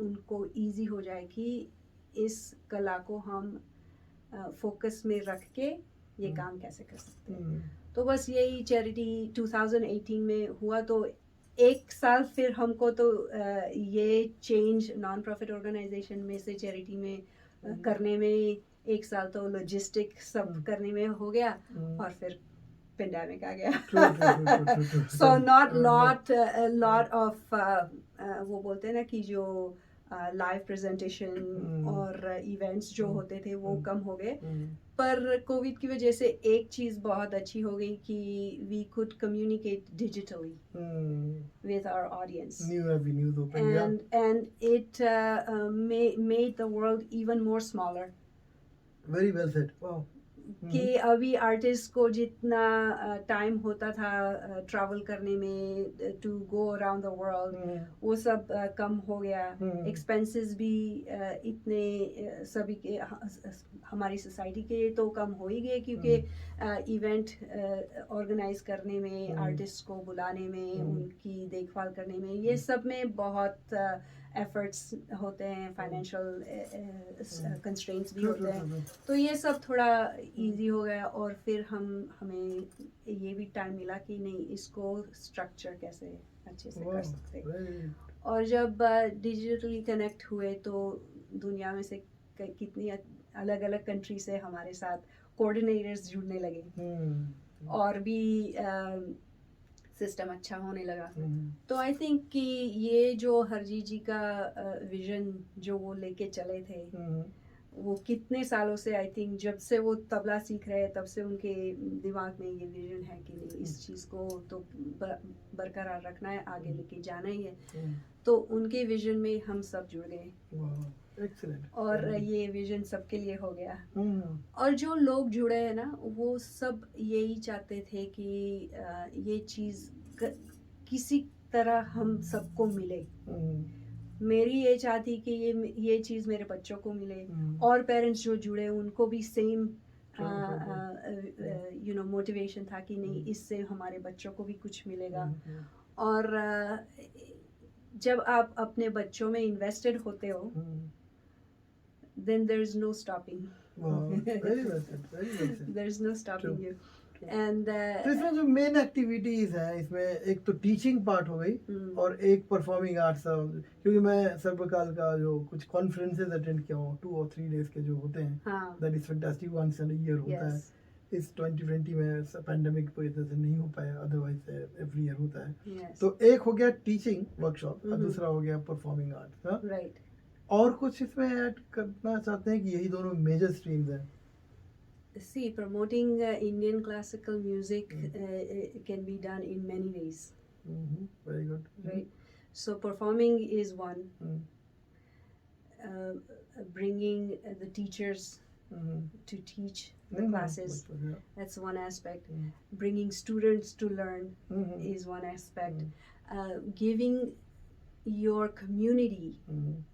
उनको इजी हो जाए कि इस कला को हम फोकस में रख के ये काम कैसे कर सकते हैं। तो बस यही चैरिटी 2018 में हुआ, तो 1 साल फिर हमको तो ये चेंज नॉन प्रॉफिट ऑर्गेनाइजेशन में से चैरिटी में करने में 1 साल तो लॉजिस्टिक सब करने में हो गया, और फिर पेंडेमिक आ गया। सो नॉट लॉट ऑफ वो बोलते हैं ना कि जो लाइव प्रेजेंटेशन और इवेंट्स जो होते थे वो कम हो गए। हम्म, पर कोविड की वजह से एक चीज़ बहुत अच्छी हो गई कि we could communicate digitally with our audience, new avenues open, yeah. and it made the world even more smaller. Very well said. Wow. कि अभी आर्टिस्ट को जितना टाइम होता था ट्रैवल करने में to go around the world, वो सब कम हो गया। एक्सपेंसेस भी इतने सभी के हमारी सोसाइटी के तो कम हो ही गए, क्योंकि इवेंट ऑर्गेनाइज करने में, आर्टिस्ट को बुलाने में, उनकी देखभाल करने में, ये सब में बहुत एफर्ट्स होते हैं, फाइनेंशियल कंस्ट्रेंट्स भी होते हैं। तो ये सब थोड़ा इजी हो गया, और फिर हमें ये भी टाइम मिला कि नहीं, इसको स्ट्रक्चर कैसे अच्छे से कर सकते हैं। और जब डिजिटली कनेक्ट हुए तो दुनिया में से कितनी अलग अलग कंट्री से हमारे साथ कोऑर्डिनेटर्स जुड़ने लगे, और भी सिस्टम अच्छा होने लगा। तो आई थिंक कि ये जो हरजीत जी का विजन जो वो लेके चले थे, वो कितने सालों से, आई थिंक जब से वो तबला सीख रहे हैं तब से उनके दिमाग में ये विजन है कि नहीं, इस चीज़ को तो बरकरार रखना है, आगे लेके जाना ही है। तो उनके विजन में हम सब जुड़ गए, और ये विजन सबके लिए हो गया। और जो लोग जुड़े हैं ना, वो सब यही चाहते थे कि ये चीज़ किसी तरह हम सबको मिले। मेरी ये चाहती कि ये चीज़ मेरे बच्चों को मिले, और पेरेंट्स जो जुड़े उनको भी सेम मोटिवेशन था कि नहीं, इससे हमारे बच्चों को भी कुछ मिलेगा। और जब आप अपने बच्चों में इन्वेस्टेड होते हो, then there is no stopping. Wow, very well said, very well said. There is no stopping True. you. And तो इसमें जो मेन एक्टिविटीज है, इसमें एक तो टीचिंग पार्ट हो गई, और एक परफॉर्मिंग आर्ट्स, क्योंकि मैं सर्वकाल का जो कुछ कॉन्फ्रेंसेस अटेंड किया हूँ 2 और 3 डेज के जो होते हैं, that is fantastic, once in a year होता है। इस 2020 में पैंडेमिक की वजह से नहीं हो पाया, अदरवाइज एवरी ईयर होता है। तो एक हो गया टीचिंग वर्कशॉप, और दूसरा हो गया परफॉर्मिंग आर्ट्स। राइट। और कुछ इसमें ऐड करना चाहते हैं कि यही दोनों मेजर स्ट्रीम्स हैं? See, promoting Indian classical music can be done in many ways. Very good. Right. So performing is one. Bringing the teachers to teach the classes, that's one aspect. Bringing students to learn is one aspect. Giving your community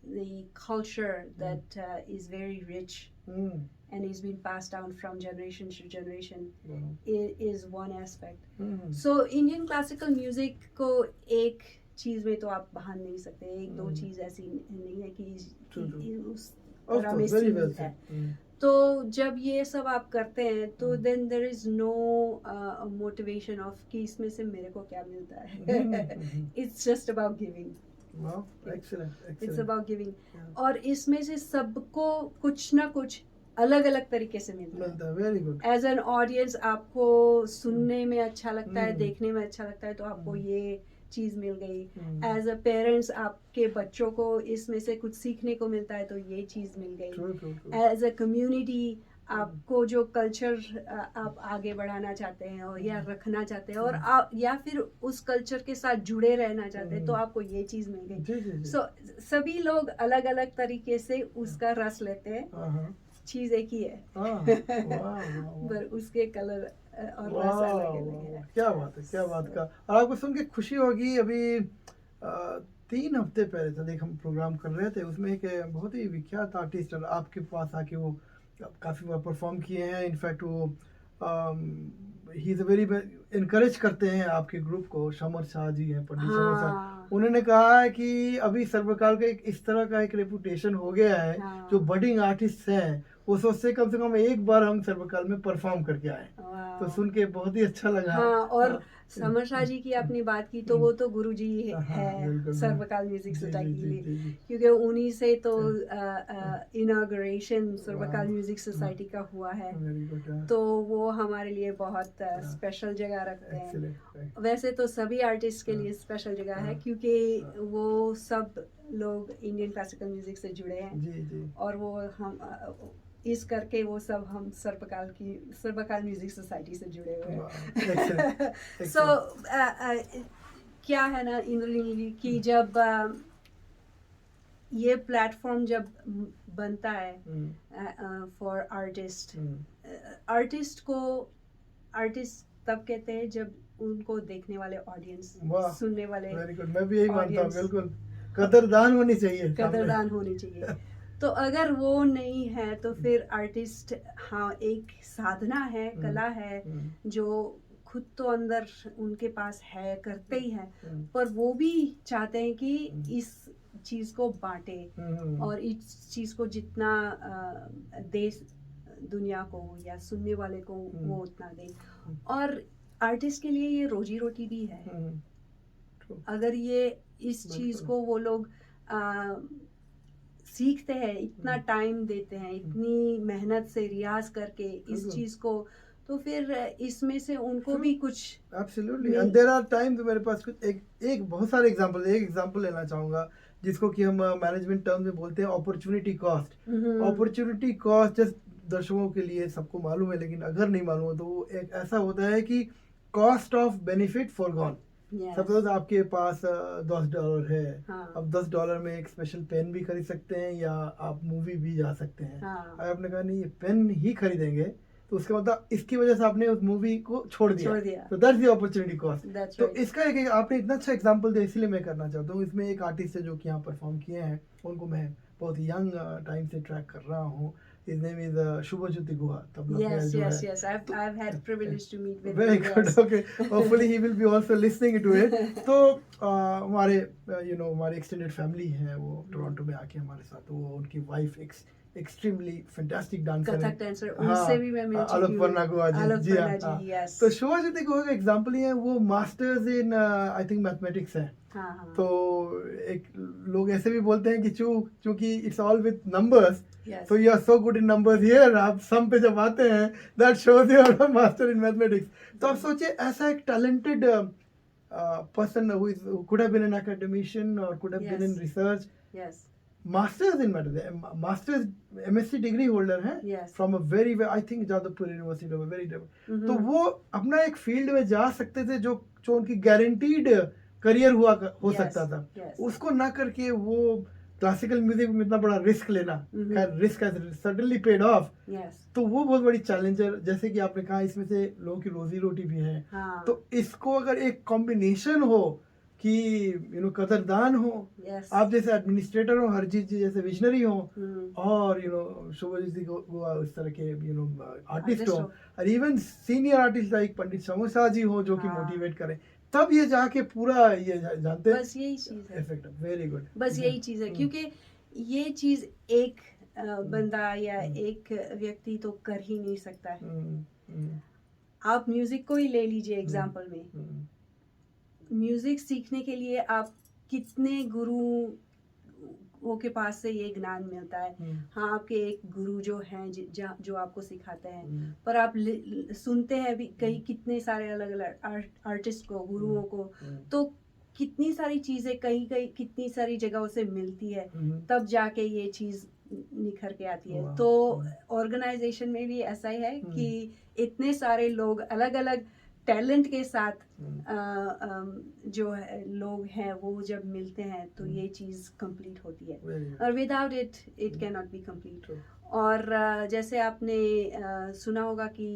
the culture that is very rich and is being passed down from generation to generation is one aspect. So Indian classical music को एक चीज में तो आप बांध नहीं सकते, एक दो चीज ऐसी नहीं है कि उस तरह में सीमित है। तो जब ये सब आप करते हैं तो then there is no motivation of कि इसमें से मेरे को क्या मिलता है। It's just about giving. Wow, excellent, excellent. It's about giving. और इसमें से सबको कुछ ना कुछ अलग अलग तरीके से मिलता है। Very good. As an audience आपको सुनने में अच्छा लगता है, देखने में अच्छा लगता है, तो आपको ये चीज मिल गई। As a parents आपके बच्चों को इसमें से कुछ सीखने को मिलता है, तो ये चीज मिल गई। As a community आपको जो कल्चर आप आगे बढ़ाना चाहते हैं और या रखना चाहते हैं, और आप या फिर उस कल्चर के साथ जुड़े रहना चाहते हैं, तो आपको ये चीज मिल गई। सो सभी लोग अलग अलग तरीके से उसका रस लेते हैं, चीज एक ही है, पर उसके कलर और रस अलग है। क्या बात है, क्या बात का। और आपको सुन के खुशी होगी, अभी 3 हफ्ते पहले तक एक हम प्रोग्राम कर रहे थे, उसमें एक बहुत ही विख्यात आर्टिस्ट आपके पास आके वो काफ़ी बार परफॉर्म किए हैं। इनफैक्ट वो ही इज़ वेरी इनकरेज करते हैं आपके ग्रुप को। समर शाह जी हैं, पंडित समर शाह, उन्होंने कहा है कि अभी सर्वकाल का एक इस तरह का एक रेपुटेशन हो गया है, जो बडिंग आर्टिस्ट हैं वो सोचते कम से कम एक बार हम सर्वकाल में परफॉर्म करके आए। तो सुन के बहुत ही अच्छा लगा। हाँ, और हाँ, समर शाह जी की आपने बात की तो वो तो गुरु जी हाँ, है बिल्कुल, सर्वकाल म्यूजिक जी, सोसाइटी जी, के जी, लिए, जी, जी। क्योंकि उन्हीं से तो इनॉग्रेशन सर्वकाल वाह, म्यूजिक सोसाइटी का हुआ है। वेरी गुड, तो वो हमारे लिए बहुत स्पेशल जगह रखते हैं। एक्सीलेंट। वैसे तो सभी आर्टिस्ट के लिए स्पेशल जगह है, क्योंकि वो सब लोग इंडियन क्लासिकल म्यूजिक से जुड़े हैं, जी, जी। और वो हम इस करके वो सब हम सर्वकाल म्यूजिक सोसाइटी से जुड़े हुए वाह, एक्सीलेंट, हैं। सो एक्सीलेंट। क्या है ना इंद्रनील कि जब ये प्लेटफॉर्म जब बनता है फॉर आर्टिस्ट, आर्टिस्ट को आर्टिस्ट तब कहते हैं जब उनको देखने वाले ऑडियंस, वाह, सुनने वाले वेरी गुड। मैं भी यही मानता हूँ, audience बिल्कुल। कदरदान होनी चाहिए सामने। कदरदान होनी चाहिए। तो अगर वो नहीं है तो फिर आर्टिस्ट, हाँ, एक साधना है, कला है, जो खुद तो अंदर उनके पास है, करते ही हैं, पर वो भी चाहते हैं कि इस चीज को बांटे, और इस चीज को जितना देश दुनिया को या सुनने वाले को वो उतना दे। और आर्टिस्ट के लिए ये रोजी रोटी भी है। अगर ये इस चीज को वो लोग सीखते हैं, इतना टाइम देते हैं, इतनी मेहनत से रियाज करके इस चीज को, तो फिर इसमें से उनको भी कुछ absolutely. And there are times, मेरे पास कुछ एक बहुत सारे एग्जांपल, एक एग्जांपल लेना चाहूंगा जिसको कि हम मैनेजमेंट टर्म में बोलते हैं opportunity cost. Opportunity cost just दर्शकों के लिए सबको मालूम है, लेकिन अगर नहीं मालूम हो तो वो एक ऐसा होता है कि cost of benefit foregone. Suppose आपके पास $10 है, अब $10 में एक स्पेशल पेन भी खरीद सकते हैं, या आप मूवी भी जा सकते हैं। अगर आपने कहा नहीं ये पेन ही खरीदेंगे, तो उसके मतलब इसकी वजह से आपने उस मूवी को छोड़ दिया। तो दैट्स द अपॉर्चुनिटी कॉस्ट। तो इसका एक आपने इतना अच्छा एग्जांपल दिया, इसलिए मैं करना चाहता हूँ। इसमें एक आर्टिस्ट है जो कि यहाँ परफॉर्म किए हैं, उनको मैं बहुत यंग टाइम से ट्रैक कर रहा हूँ। His name is शुभज्योति Guha, tabla player जो है। yes, I've had privilege to meet with Very him. good, Yes. okay. Hopefully he will be also listening to it. तो हमारे हमारी एक्सटेंडेड फैमिली है, वो टोरंटो में आके हमारे साथ, वो उनकी वाइफ एक्सट्रीमली फैंटास्टिक डांसर है, कथक डांसर, उनसे भी मैं मिल चुकी हूँ। आलोक जी, हाँ। yes. तो शुभज्योति गुहा का एग्जांपल ही है, वो masters in I think mathematics है। तो एक लोग ऐसे भी बोलते हैं कि चूंकि it's all with numbers, so you are so good in numbers here, आप सम पे जब आते हैं, that shows you are a master in mathematics. तो आप सोचिए ऐसा एक talented person who could have been an academician or could have been in research, masters in mathematics, masters MSc degree holder है, from a very I think Jadavpur university of a very तो वो अपना एक फील्ड में जा सकते थे जो उनकी गारंटीड करियर हो सकता था, उसको ना करके वो क्लासिकल म्यूजिक में इतना बड़ा रिस्क लेना, risk has certainly paid of. तो वो बहुत बड़ी चैलेंजर, जैसे कि आपने कहा, इसमें से लोगों की रोजी रोटी भी है। तो इसको अगर एक कॉम्बिनेशन हो कि कदरदान हो, आप जैसे एडमिनिस्ट्रेटर हो, हर चीज जैसे विजनरी हो, और शुभज्योति गुहा उस तरह के आर्टिस्ट हो, और इवन सीनियर आर्टिस्ट लाइक पंडित समर शाह जी हो जो कि मोटिवेट करें, तब ये जाके पूरा ये जानते हैं। बस यही चीज है, इफेक्ट वेरी गुड। बस यही चीज है, क्योंकि ये चीज एक बंदा या एक व्यक्ति तो कर ही नहीं सकता है। आप म्यूजिक को ही ले लीजिए एग्जांपल में, म्यूजिक सीखने के लिए आप कितने गुरुओं के पास से ये ज्ञान मिलता है। हाँ, आपके एक गुरु जो हैं जो आपको सिखाते हैं, पर आप सुनते हैं भी कितने सारे अलग अलग आर्टिस्ट को, गुरुओं को, तो कितनी सारी चीजें कहीं कितनी सारी जगहों से मिलती है, तब जाके ये चीज निखर के आती है। तो ऑर्गेनाइजेशन में भी ऐसा ही है कि इतने सारे लोग अलग अलग टैलेंट के साथ जो है लोग हैं, वो जब मिलते हैं तो ये चीज कंप्लीट होती है, और without it can not be complete. और जैसे आपने सुना होगा कि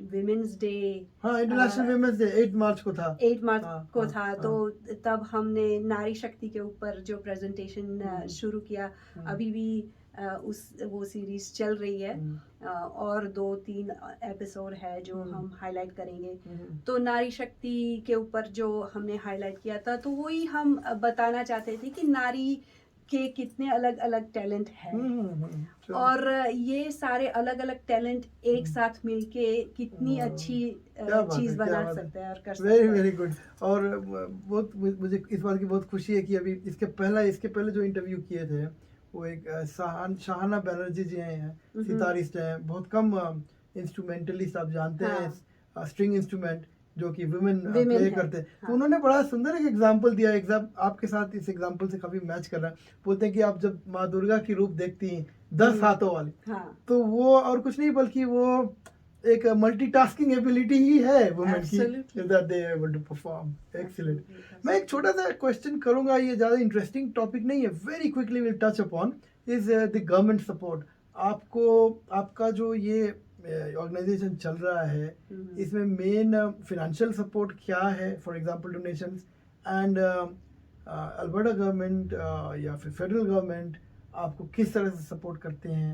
women's day, international women's day 8 मार्च को था। 8 मार्च को था। तो तब हमने नारी शक्ति के ऊपर जो प्रेजेंटेशन शुरू किया, अभी भी वो सीरीज चल रही है, और 2-3 एपिसोड है जो हम हाईलाइट करेंगे। तो नारी शक्ति के ऊपर जो हमने हाईलाइट किया था, तो वही हम बताना चाहते थे कि नारी के कितने अलग अलग टैलेंट है और ये सारे अलग अलग टैलेंट एक साथ मिलके कितनी अच्छी चीज बना सकते हैं और कर सकते वेरी हैं। Very good. और बहुत मुझे इस बात की बहुत खुशी है कि अभी इसके पहले जो इंटरव्यू किए थे वो एक शाहाना बनर्जी जी हैं, सितारिस्ट हैं, बहुत कम इंस्ट्रूमेंटलिस्ट आप जानते हैं, स्ट्रिंग इंस्ट्रूमेंट जो कि वुमेन प्ले करते हैं। तो उन्होंने बड़ा सुंदर एक एग्जांपल दिया, आपके साथ इस एग्जांपल से काफी मैच कर रहा है। बोलते हैं कि आप जब माँ दुर्गा की रूप देखती हैं 10 हाथों वाली, तो वो और कुछ नहीं बल्कि वो एक मल्टीटास्किंग एबिलिटी ही है वुमेन की, that they are able to perform. Excellent. मैं एक छोटा सा क्वेश्चन करूंगा, ये ज्यादा इंटरेस्टिंग टॉपिक नहीं है, very quickly will touch upon is the government support. आपका जो ये ऑर्गेनाइजेशन चल रहा है, इसमें मेन फिनेंशियल सपोर्ट क्या है? For example donations and Alberta government या फिर फेडरल गवर्नमेंट आपको किस तरह से सपोर्ट करते हैं?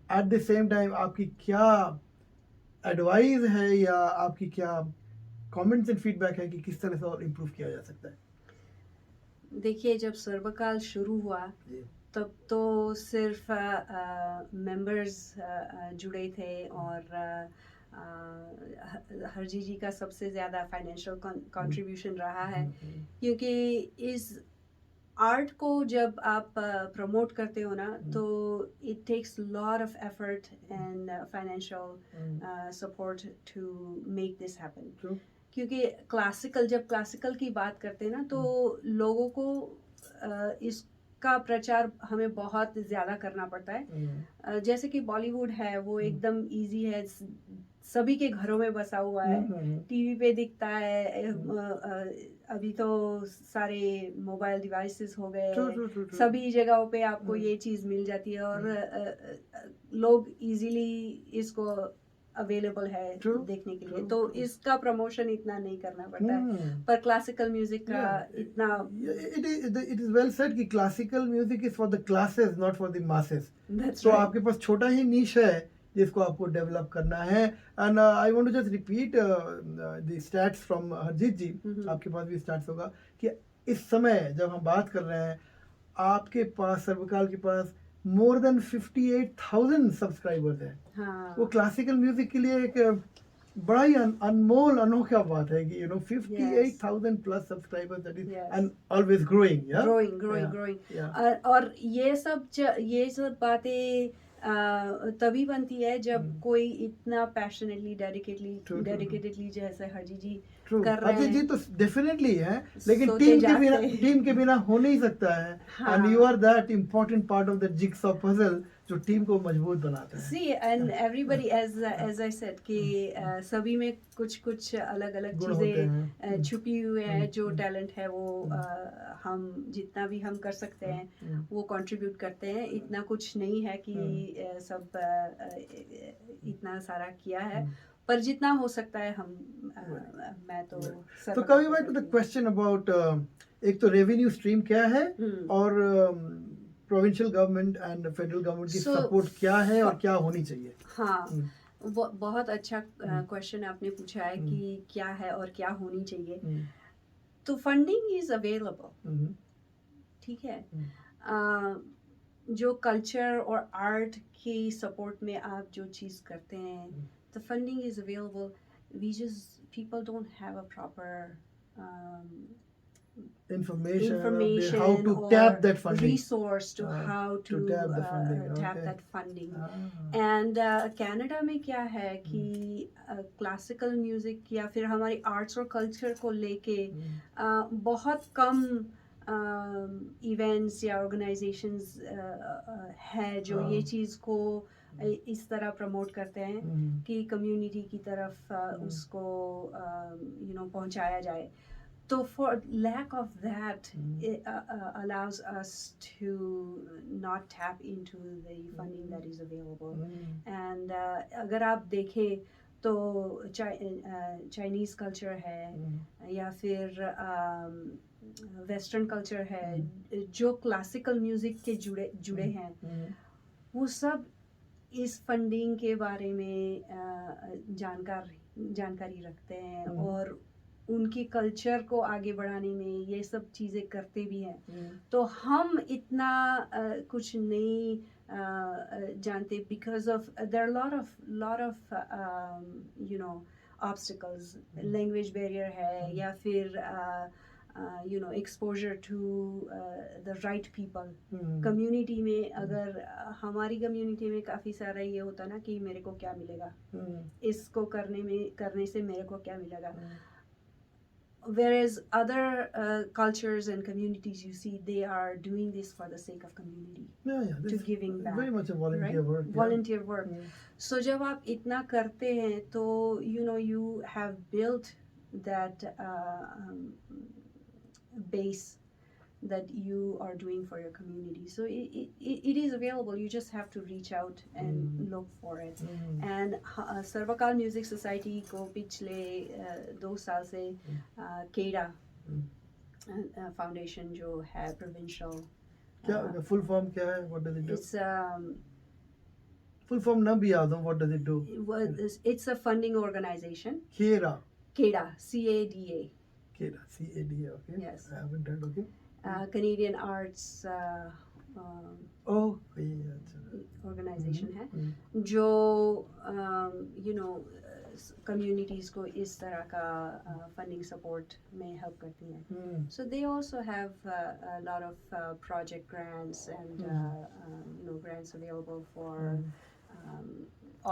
एट द सेम टाइम आपकी क्या एडवाइस है या आपकी क्या कमेंट्स एंड फीडबैक है कि किस तरह से और इम्प्रूव किया जा सकता है? देखिए, जब सर्वकाल शुरू हुआ तब तो सिर्फ मेंबर्स जुड़े थे और हरजी जी का सबसे ज़्यादा फाइनेंशियल कंट्रीब्यूशन रहा है, क्योंकि इस आर्ट को जब आप प्रमोट करते हो ना, तो it takes lot of effort and financial support to make this happen. क्योंकि जब क्लासिकल की बात करते हैं ना, तो लोगों को इसका प्रचार हमें बहुत ज़्यादा करना पड़ता है। जैसे कि बॉलीवुड है, वो एकदम इजी है, सभी के घरों में बसा हुआ है, टीवी पे दिखता है। अभी तो सारे मोबाइल डिवाइसेस हो गए, सभी जगहों पे आपको ये चीज़ मिल जाती है और लोग इजीली इसको अवेलेबल है देखने के लिए। तो इसका प्रमोशन इतना नहीं करना पड़ता है, पर क्लासिकल म्यूजिक का इतना इट इज वेल सेड कि classical music is for the classes not for the masses. तो आपके पास छोटा ही नीश है जिसको आपको डेवलप करना है। And I want to just repeat the stats from Harjeet ji, आपके पास भी स्टैट्स होगा कि इस समय जब हम बात कर रहे हैं, आपके पास सर्वकाल के पास मोर देन 58,000 सब्सक्राइबर्स हैं। वो क्लासिकल म्यूजिक के लिए एक बड़ा ही अनमोल अनोखा बात है कि 58,000 plus subscribers, that is and always growing. और ये सब बातें तभी बनती है जब कोई इतना पैशनेटली डेडिकेटेडली जैसे हरजी जी कर रहे हैं। जी तो डेफिनेटली है, लेकिन टीम के बिना हो नहीं सकता है। And you are that important part of the jigsaw puzzle जो टीम को मजबूत बनाता है। See and everybody as I said कि सभी में कुछ अलग अलग चीजें छुपी हुई है। जो टैलेंट है वो हम जितना भी हम कर सकते हैं वो कंट्रीब्यूट करते हैं। इतना कुछ नहीं है कि सब इतना सारा किया है, पर जितना हो सकता है मैं तो coming back to the question about एक तो रेवेन्यू स्ट्रीम क्या है और provincial government and federal government की सपोर्ट क्या है और क्या होनी चाहिए? हाँ, बहुत अच्छा क्वेश्चन आपने पूछा है कि क्या है और क्या होनी चाहिए। तो फंडिंग इज अवेलेबल, ठीक है। जो कल्चर और आर्ट की सपोर्ट में आप जो चीज़ करते हैं, the funding is available. People don't have a proper information how to tap that funding, resource to how to tap that funding. And Canada में क्या है कि क्लासिकल म्यूजिक या फिर हमारी आर्ट्स और कल्चर को लेके बहुत कम इवेंट्स या ऑर्गेनाइजेशंस है जो ये चीज़ को इस तरह प्रमोट करते हैं कि कम्युनिटी की तरफ उसको पहुंचाया जाए। So for lack of that, it allows us to not tap into the funding that is available. And अगर आप देखें तो चाइनीज़ कल्चर है या फिर वेस्टर्न कल्चर है जो क्लासिकल म्यूज़िक के जुड़े हैं, वो सब इस फंडिंग के बारे में जानकारी रखते हैं और उनकी कल्चर को आगे बढ़ाने में ये सब चीज़ें करते भी हैं, हम्म, तो हम इतना कुछ नहीं जानते, because of their lot of you know obstacles, language barrier है, या फिर you know exposure to the right people. Community में अगर हमारी कम्युनिटी में काफ़ी सारा ये होता ना कि मेरे को क्या मिलेगा, इसको करने से मेरे को क्या मिलेगा, whereas other cultures and communities, you see, they are doing this for the sake of community, yeah, to giving back, very much a volunteer right? work, yeah. Volunteer work. So जब आप इतना करते हैं तो you know you have built that base that you are doing for your community. So it is available. You just have to reach out and look for it. And Sarvkal music society को पिछले 2 साल से केडा foundation जो है provincial, क्या full form क्या है, what does it do? It's full form ना भी याद हो, what does it do? It's a funding organisation, Kheda Kheda CADA, Kheda CADA, okay. Yes. I haven't heard, okay. Canadian Arts oh yeah, organisation है जो you know communities को इस तरह का फंडिंग सपोर्ट में हेल्प करती हैं. So they also have a lot of project grants and you know grants available for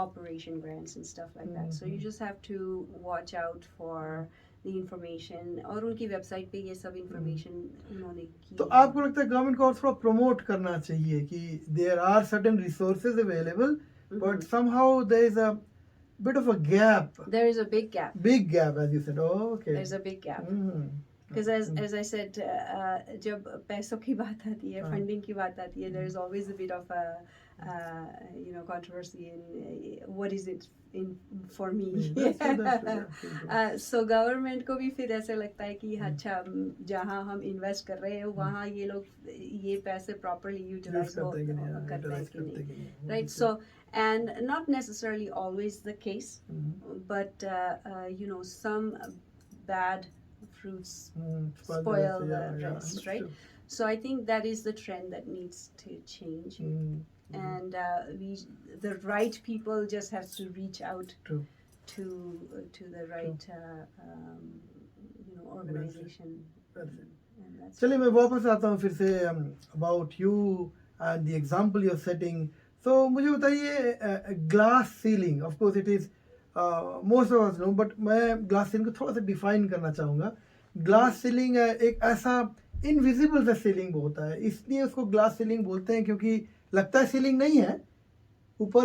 operation grants and stuff like that. So you just have to watch out for the information, और उनकी website पे ये सब information उन्होंने की. तो आपको लगता है गवर्नमेंट को और थोड़ा प्रमोट करना चाहिए कि there are certain resources available, but somehow there is a bit of a gap. There is a big gap. Big gap, as you said. Oh, okay. There's a big gap. Because as I said, जब पैसों की बात आती है, funding की बात आती है, there is always a bit of a you know controversy in what is it in for me. So government को भी फिर ऐसे लगता है कि अच्छा जहाँ हम इन्वेस्ट कर रहे हैं वहाँ ये लोग ये पैसे properly utilize करते हैं कि नहीं, right? So and not necessarily always the case, but you know some bad fruits spoil the rest, right? So I think that is the trend that needs to change. And the right people just have to reach out to the right you know organization. चलिए मैं वापस आता हूँ फिर से about you and the example you're setting. So मुझे बताइए glass ceiling, of course it is most of us know, but मैं ग्लास सीलिंग को थोड़ा सा डिफाइन करना चाहूँगा. ग्लास सीलिंग एक ऐसा इनविजिबल सा सीलिंग होता है, इसलिए उसको ग्लास सीलिंग बोलते हैं क्योंकि लगता है सीलिंग नहीं है, ऊपर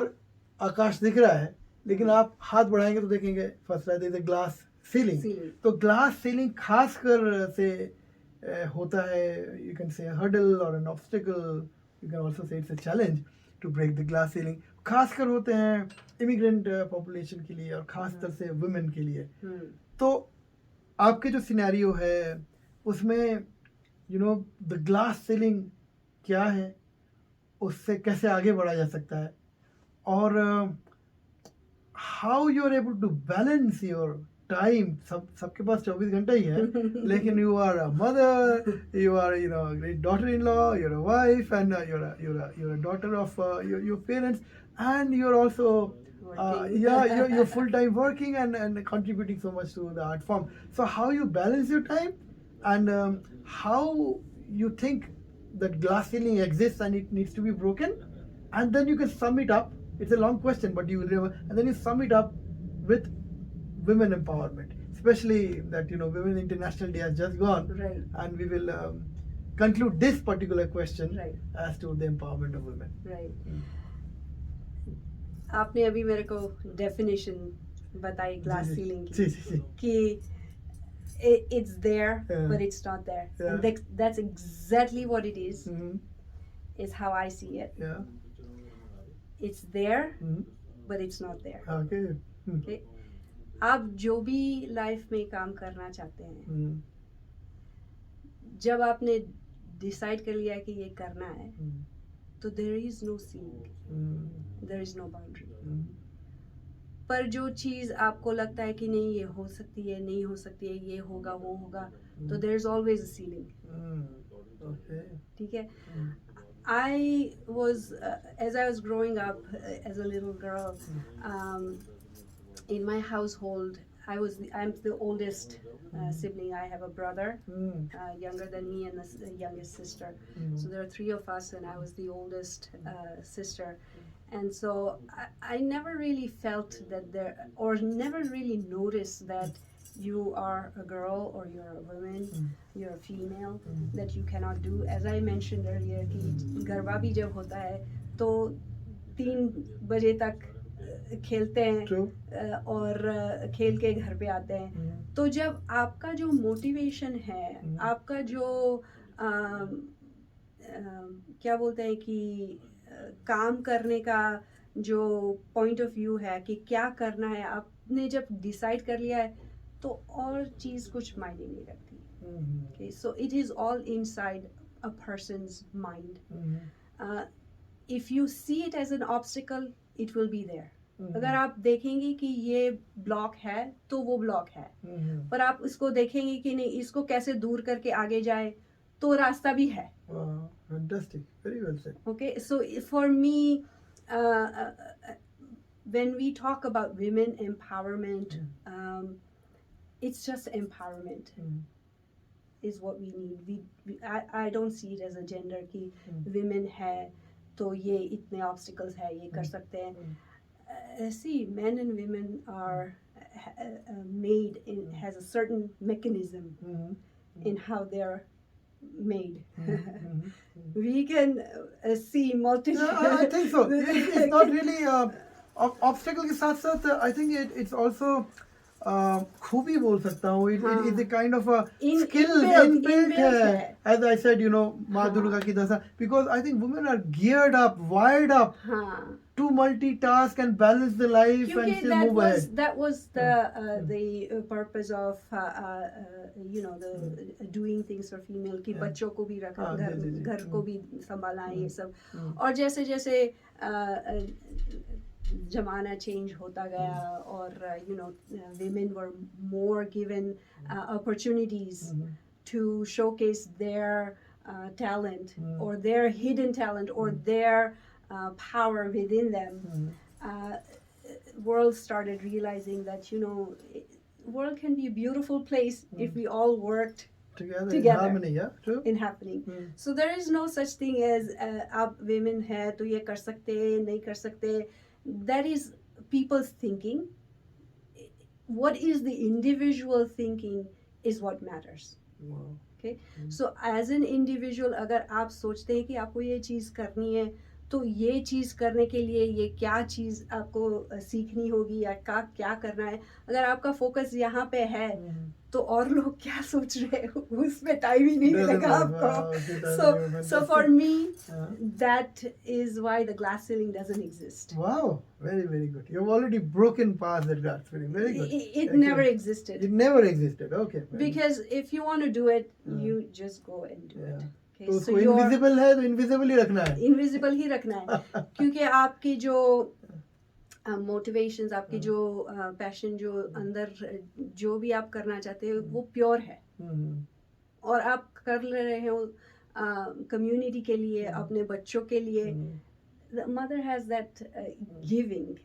आकाश दिख रहा है, लेकिन आप हाथ बढ़ाएंगे तो देखेंगे first right is glass ceiling. तो ग्लास सीलिंग खास कर से होता है, यू कैन से हर्डल और an obstacle, you can also say it's a challenge to break the glass ceiling. खासकर होते हैं इमिग्रेंट पॉपुलेशन के लिए और खासकर से वुमेन के लिए. तो आपके जो सिनेरियो है उसमें you know the glass ceiling क्या है, उससे कैसे आगे बढ़ा जा सकता है, और how you are able to balance your time. सबके पास 24 घंटे ही है, लेकिन you are a mother, you are you know great daughter in law, you are a wife, and you're a daughter of your parents, and you're also you're full time working and contributing so much to the art form. So how you balance your time, and how you think that glass ceiling exists and it needs to be broken, and then you can sum it up. It's a long question, but you will remember, and then you sum it up with women empowerment, especially that you know Women International Day has just gone, right, and we will conclude this particular question, right, as to the empowerment of women. Right. आपने अभी मेरे को definition बताई glass ceiling की कि it's there but it's not there, and that's exactly what it is. Is how I see it. It's there but it's not there. Okay. आप जो भी लाइफ में काम करना चाहते हैं, जब आपने डिसाइड कर लिया कि ये करना है, तो there is no ceiling, there is no boundary. पर जो चीज़ आपको लगता है कि नहीं ये हो सकती है, नहीं हो सकती है, ये होगा वो होगा, तो there is always a ceiling. Okay ठीक है। I was as I was growing up as a little girl, um, in my household, I'm the oldest sibling. I have a brother younger than me and a youngest sister. So there are three of us, and I was the oldest sister. And so I never really felt that there, or never really noticed that you are a girl or you're a woman, you're a female, that you cannot do. As I mentioned earlier, कि गरबा भी जब होता है तो 3 बजे तक खेलते हैं और खेल के घर पे आते हैं। तो जब आपका जो मोटिवेशन है, आपका जो क्या बोलते हैं कि काम करने का जो पॉइंट ऑफ व्यू है कि क्या करना है, आपने जब डिसाइड कर लिया है तो और चीज़ कुछ मायने नहीं रखती। Okay, so it is all inside a person's mind. If you see it as an obstacle, it will be there. अगर आप देखेंगे कि ये ब्लॉक है तो वो ब्लॉक है, पर आप इसको देखेंगे कि नहीं इसको कैसे दूर करके आगे जाए तो रास्ता भी है। Fantastic, very well said. Okay, so for me, when we talk about women empowerment, it's just empowerment is what we need. I don't see it as a gender कि women है तो ये इतने obstacles है, ये कर सकते हैं। See, men and women are made has a certain mechanism in how they're made. We can see multiple. I think so. It's not really obstacle के साथ साथ I think it's also खूबी बोल सकता हूँ. It's a kind of a skill inbuilt है. As I said, माँ दुर्गा की दशा. Because I think women are geared up, wired up to multitask and balance the life and still move ahead. That was the purpose of the doing things for female कि बच्चों को भी रखा, घर को भी संभालना ये सब. और जैसे जैसे ज़माना चेंज होता गया और women were more given opportunities to showcase their talent or their hidden talent or their power within them. World started realizing that world can be a beautiful place if we all worked together. In harmony, yeah, true. In happening. So there is no such thing as आप women है तो ये कर सकते नहीं कर सकते. That is people's thinking. What is the individual thinking is what matters. Wow. Okay. So as an individual, अगर आप सोचते हैं कि आपको ये चीज़ करनी है तो ये चीज़ करने के लिए ये क्या चीज़ आपको सीखनी होगी या क्या करना है. अगर आपका फोकस यहाँ पे है तो और लोग क्या सोच रहे हैं उसमें टाइम ही नहीं मिलेगा आपको. So for me, that is why the glass ceiling doesn't exist. Wow, very very good. You've already broken past that glass ceiling. Very good. It never existed. It never existed. Okay. Because if you want to do it, you just go and do it. तो उसको invisible है तो invisible ही रखना है. Invisible ही रखना है क्योंकि आपकी जो मोटिवेशंस, आपकी जो पैशन, जो अंदर जो भी आप करना चाहते हो वो प्योर है और आप कर रहे हो कम्युनिटी के लिए, अपने बच्चों के लिए. The mother has that giving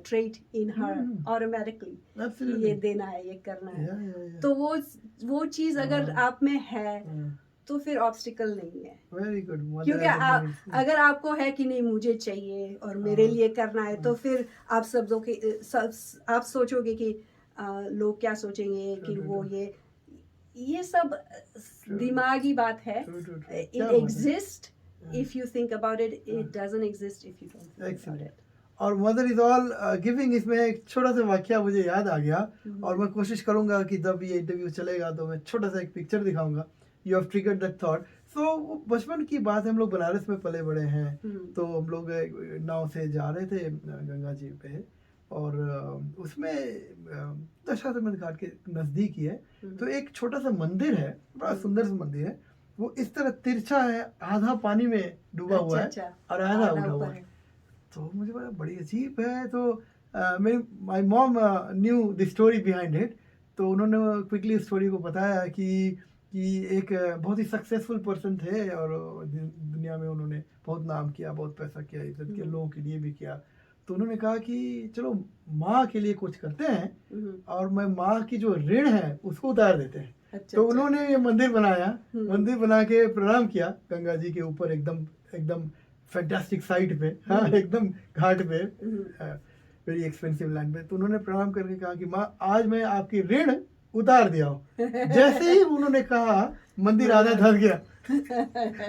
trait in her automatically. Absolutely. ये देना है, ये करना है. तो वो चीज़ अगर आप में है तो फिर ऑब्स्टिकल नहीं है. Very good. क्योंकि अगर आपको है कि नहीं मुझे चाहिए और मेरे लिए करना है तो फिर आप आप सोचोगे कि लोग क्या सोचेंगे कि वो ये सब दिमागी बात है. It exists if you think about it. It doesn't exist if you don't think about it. और मदर इज ऑल गिविंग, इसमें एक छोटा सा वाक्य मुझे याद आ गया और मैं कोशिश करूंगा कि जब ये इंटरव्यू चलेगा तो मैं छोटा सा एक पिक्चर दिखाऊंगा. You have triggered that thought. So बचपन की बात है, हम लोग बनारस में पले बड़े हैं तो हम लोग नाव से जा रहे थे गंगा जी पे और उसमें दशाश्वमेध घाट के नज़दीक ही है तो एक छोटा सा मंदिर है, बड़ा सुंदर सा मंदिर है. वो इस तरह तिरछा है, आधा पानी में डूबा हुआ है और आधा उठा हुआ है. तो मुझे बड़ा बड़ी अजीब है। तो मेरी my mom new the story behind it. तो उन्होंने क्विकली स्टोरी को बताया कि एक बहुत ही सक्सेसफुल पर्सन थे और दुनिया में उन्होंने बहुत नाम किया, बहुत पैसा किया, इज्जत किया, लोगों के लिए भी किया। तो उन्होंने कहा कि चलो माँ के लिए कुछ करते हैं और मैं माँ की जो ऋण है उसको उतार देते हैं। अच्छा, तो उन्होंने ये मंदिर बनाया, मंदिर बना के प्रणाम किया गंगा जी के ऊपर, एकदम एकदम फैंटास्टिक साइट पे, हाँ एकदम घाट पे, वेरी एक्सपेंसिव लैंड पे। तो उन्होंने प्रणाम करके कहा कि माँ आज मैं आपकी ऋण उतार दिया हूँ। जैसे ही उन्होंने कहा मंदिर आधा धस गया।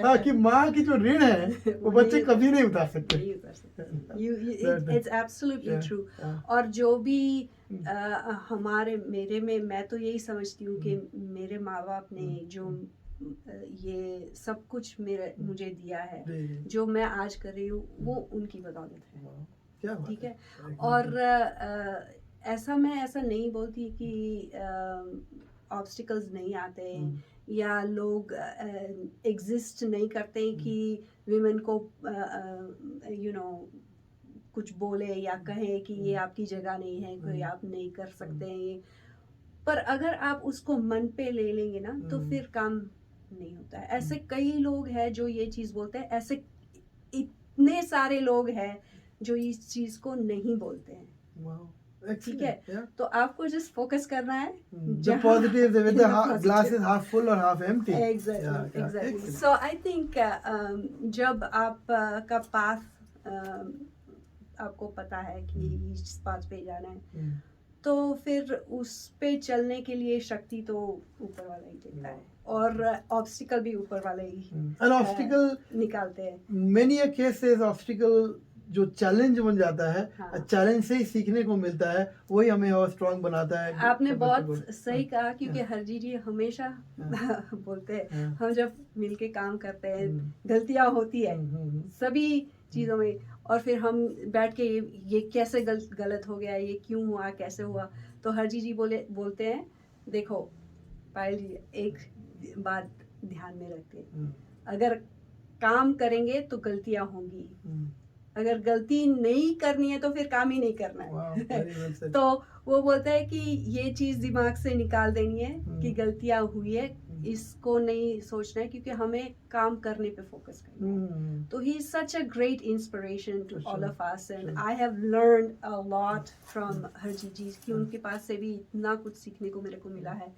हाँ, कि माँ की जो ऋण है वो बच्चे कभी नहीं उतार सकते। It's absolutely true. और जो भी मेरे में मैं तो यही समझती हूँ कि मेरे माँ बाप ने जो ये सब कुछ मुझे दिया है, जो मैं आज कर रही हूँ वो उनकी बदौलत है। ठीक है। और मैं ऐसा नहीं बोलती कि ऑब्स्टिकल्स नहीं आते या लोग एग्जिस्ट नहीं करते कि विमेन को कुछ बोले या कहे कि ये आपकी जगह नहीं है, कोई आप नहीं कर सकते हैं। पर अगर आप उसको मन पे ले लेंगे ना तो फिर काम नहीं होता है। ऐसे कई लोग हैं जो ये चीज बोलते हैं, ऐसे इतने सारे लोग हैं जो इस चीज को नहीं बोलते हैं। ठीक है। तो आपको जस्ट फोकस करना है the positives with the glass is half full or half empty. Exactly. So I think जब का पाथ आपको पता है कि इस पाथ पे जाना है, तो फिर उस पे चलने के लिए शक्ति तो ऊपर वाला ही देता है और ऑब्स्टिकल भी ऊपर वाले ही निकालते हैं। Many a cases ऑब्स्टिकल जो चैलेंज बन जाता है, चैलेंज से ही सीखने को मिलता है, वही हमें और स्ट्रांग बनाता है। आपने बहुत सही कहा, क्योंकि हरजी जी हमेशा बोलते हैं हम जब मिलके काम करते हैं गलतियां होती है सभी चीजों में, और फिर हम बैठ के ये कैसे गलत हो गया, ये क्यों हुआ, कैसे हुआ। तो हरजी जी बोलते हैं देखो पायल जी, एक बात ध्यान में रखते हैं, अगर काम करेंगे तो गलतियां होंगी, अगर गलती नहीं करनी है तो फिर काम ही नहीं करना है। तो वो बोलता है कि ये चीज दिमाग से निकाल देनी है कि गलतियां हुई है, इसको नहीं सोचना है, क्योंकि हमें काम करने पे फोकस करना है। तो he is such a great inspiration to all of us, and I have learned a lot from Harji ji, कि उनके पास से भी इतना कुछ सीखने को मेरे को मिला है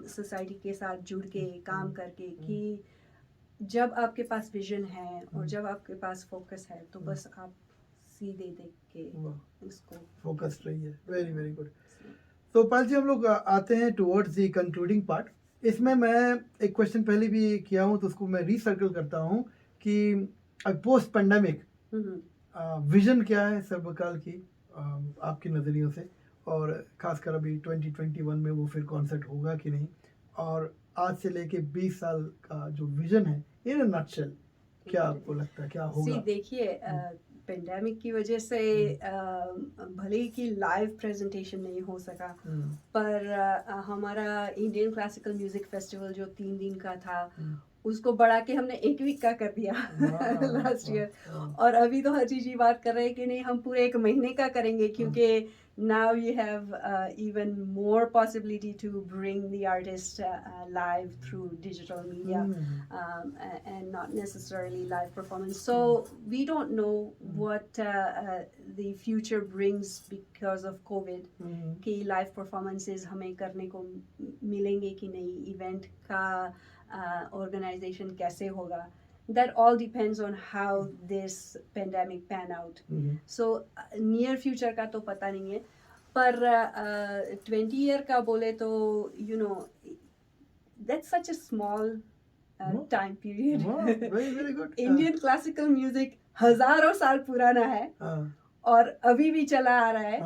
सोसाइटी के साथ जुड़ के काम करके, कि जब आपके पास विजन है और जब आपके पास फोकस है तो बस आप सीधे देख के उसको फोकस रहिए। Very very good. तो पायल जी, हम लोग आते हैं टुवर्ड्स द कंक्लूडिंग पार्ट। इसमें मैं एक क्वेश्चन पहले भी किया हूँ तो उसको मैं रीसर्कल करता हूँ कि पोस्ट पेंडेमिक विजन क्या है सर्वकाल की आपके नज़रियों से, और खासकर अभी 2021 में वो फिर कॉन्सर्ट होगा कि नहीं, और आज से लेके 20 साल का जो विजन है इन अ नटशेल क्या आपको लगता है क्या होगा? देखिए, पेंडेमिक की वजह से भले ही कि लाइव प्रेजेंटेशन नहीं हो सका, पर हमारा इंडियन क्लासिकल म्यूजिक फेस्टिवल जो 3 दिन का था उसको बढ़ा के हमने 1 वीक का कर दिया लास्ट ईयर। और अभी तो हरजी जी बात कर रहे हैं कि नहीं हम पूरे 1 महीने का करेंगे, क्योंकि now you have even more possibility to bring the artist live through digital media, and not necessarily live performance. So we don't know what the future brings because of COVID, कि live performances हमें करने को मिलेंगे कि नहीं, event का organization कैसे होगा, that all depends on how this pandemic pan out. So near future का तो पता नहीं है, पर 20 year का बोले तो that's such a small time period. Very very good. Indian classical music हजारों साल पुराना है और अभी भी चला आ रहा है,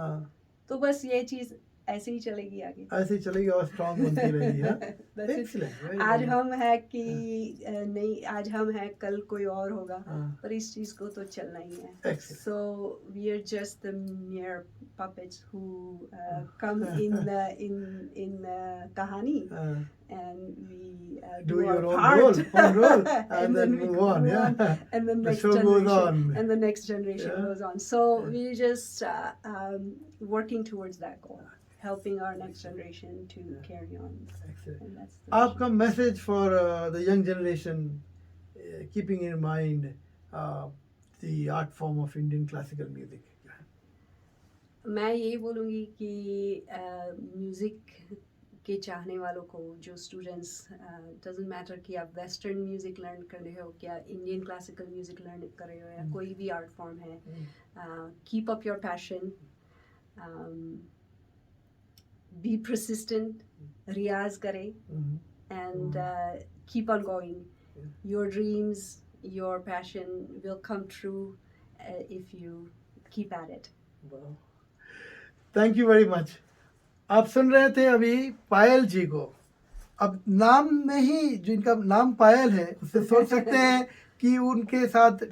तो बस ये चीज ऐसे ही चलेगी आगे। ऐसे ही चलेगी और स्ट्रांग बनती रहेगी। हाँ, That's it. एक्सीलेंट। आज हम है कि नहीं, आज हम है कल कोई और होगा, हाँ, पर इस चीज को तो चलना ही है। Excellent. So we are just the mere puppets who come in कहानी, and we do our your own part. role, and then we move go on. Yeah, and the the next show goes generation on. and the next generation Yeah. goes on. So we're just working towards that goal, helping our next generation to carry on. Excellent. And that's the आपका message for the young generation, keeping in mind the art form of Indian classical music, क्या है? मैं यही बोलूँगी कि music के चाहने वालों को, जो स्टूडेंट्स, डजेंट मैटर कि आप वेस्टर्न म्यूज़िक लर्न कर रहे हो, क्या इंडियन क्लासिकल म्यूज़िक लर्न कर रहे हो, या कोई भी आर्ट फॉर्म है, keep up your passion, be persistent, रियाज करें, and keep on going. Your dreams, your passion will come true if you keep at it. Thank you very much. आप सुन रहे थे अभी पायल जी को। अब नाम में ही, जिनका नाम पायल है, उससे सोच सकते हैं कि उनके साथ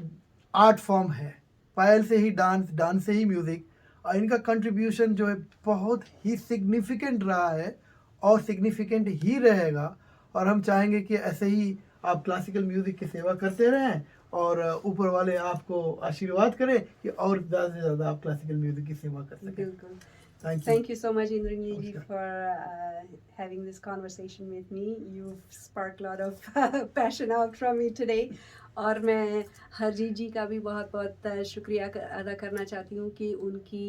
आर्ट फॉर्म है। पायल से ही डांस, डांस से ही म्यूज़िक, और इनका कंट्रीब्यूशन जो है बहुत ही सिग्निफिकेंट रहा है और सिग्निफिकेंट ही रहेगा। और हम चाहेंगे कि ऐसे ही आप क्लासिकल म्यूज़िक की सेवा करते रहें और ऊपर वाले आपको आशीर्वाद करें कि और ज़्यादा से ज़्यादा आप क्लासिकल म्यूज़िक की सेवा कर सकें। बिल्कुल। Thank you. Thank you so much, Indranil ji, for having this conversation with me. You've sparked a lot of passion out from me today. और मैं हरजीत जी का भी बहुत बहुत शुक्रिया अदा करना चाहती हूँ कि उनकी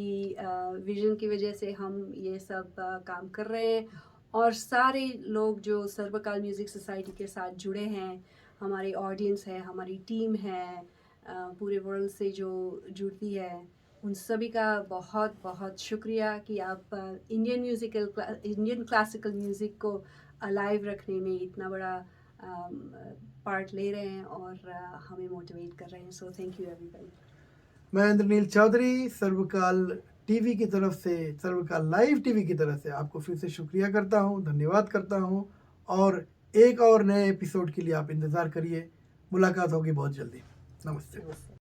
विजन की वजह से हम ये सब काम कर रहे हैं, और सारे लोग जो सर्वकाल म्यूज़िक सोसाइटी के साथ जुड़े हैं, हमारी ऑडियंस है, हमारी टीम है, पूरे वर्ल्ड से जो जुड़ती है, उन सभी का बहुत बहुत शुक्रिया कि आप इंडियन क्लासिकल म्यूज़िक को अलाइव रखने में इतना बड़ा पार्ट ले रहे हैं और हमें मोटिवेट कर रहे हैं। So thank you everybody. मैं इंद्रनील चौधरी सर्वकाल टीवी की तरफ से, सर्वकाल लाइव टीवी की तरफ से आपको फिर से शुक्रिया करता हूँ, धन्यवाद करता हूँ, और एक और नए एपिसोड के लिए आप इंतज़ार करिए। मुलाकात होगी बहुत जल्दी। नमस्ते।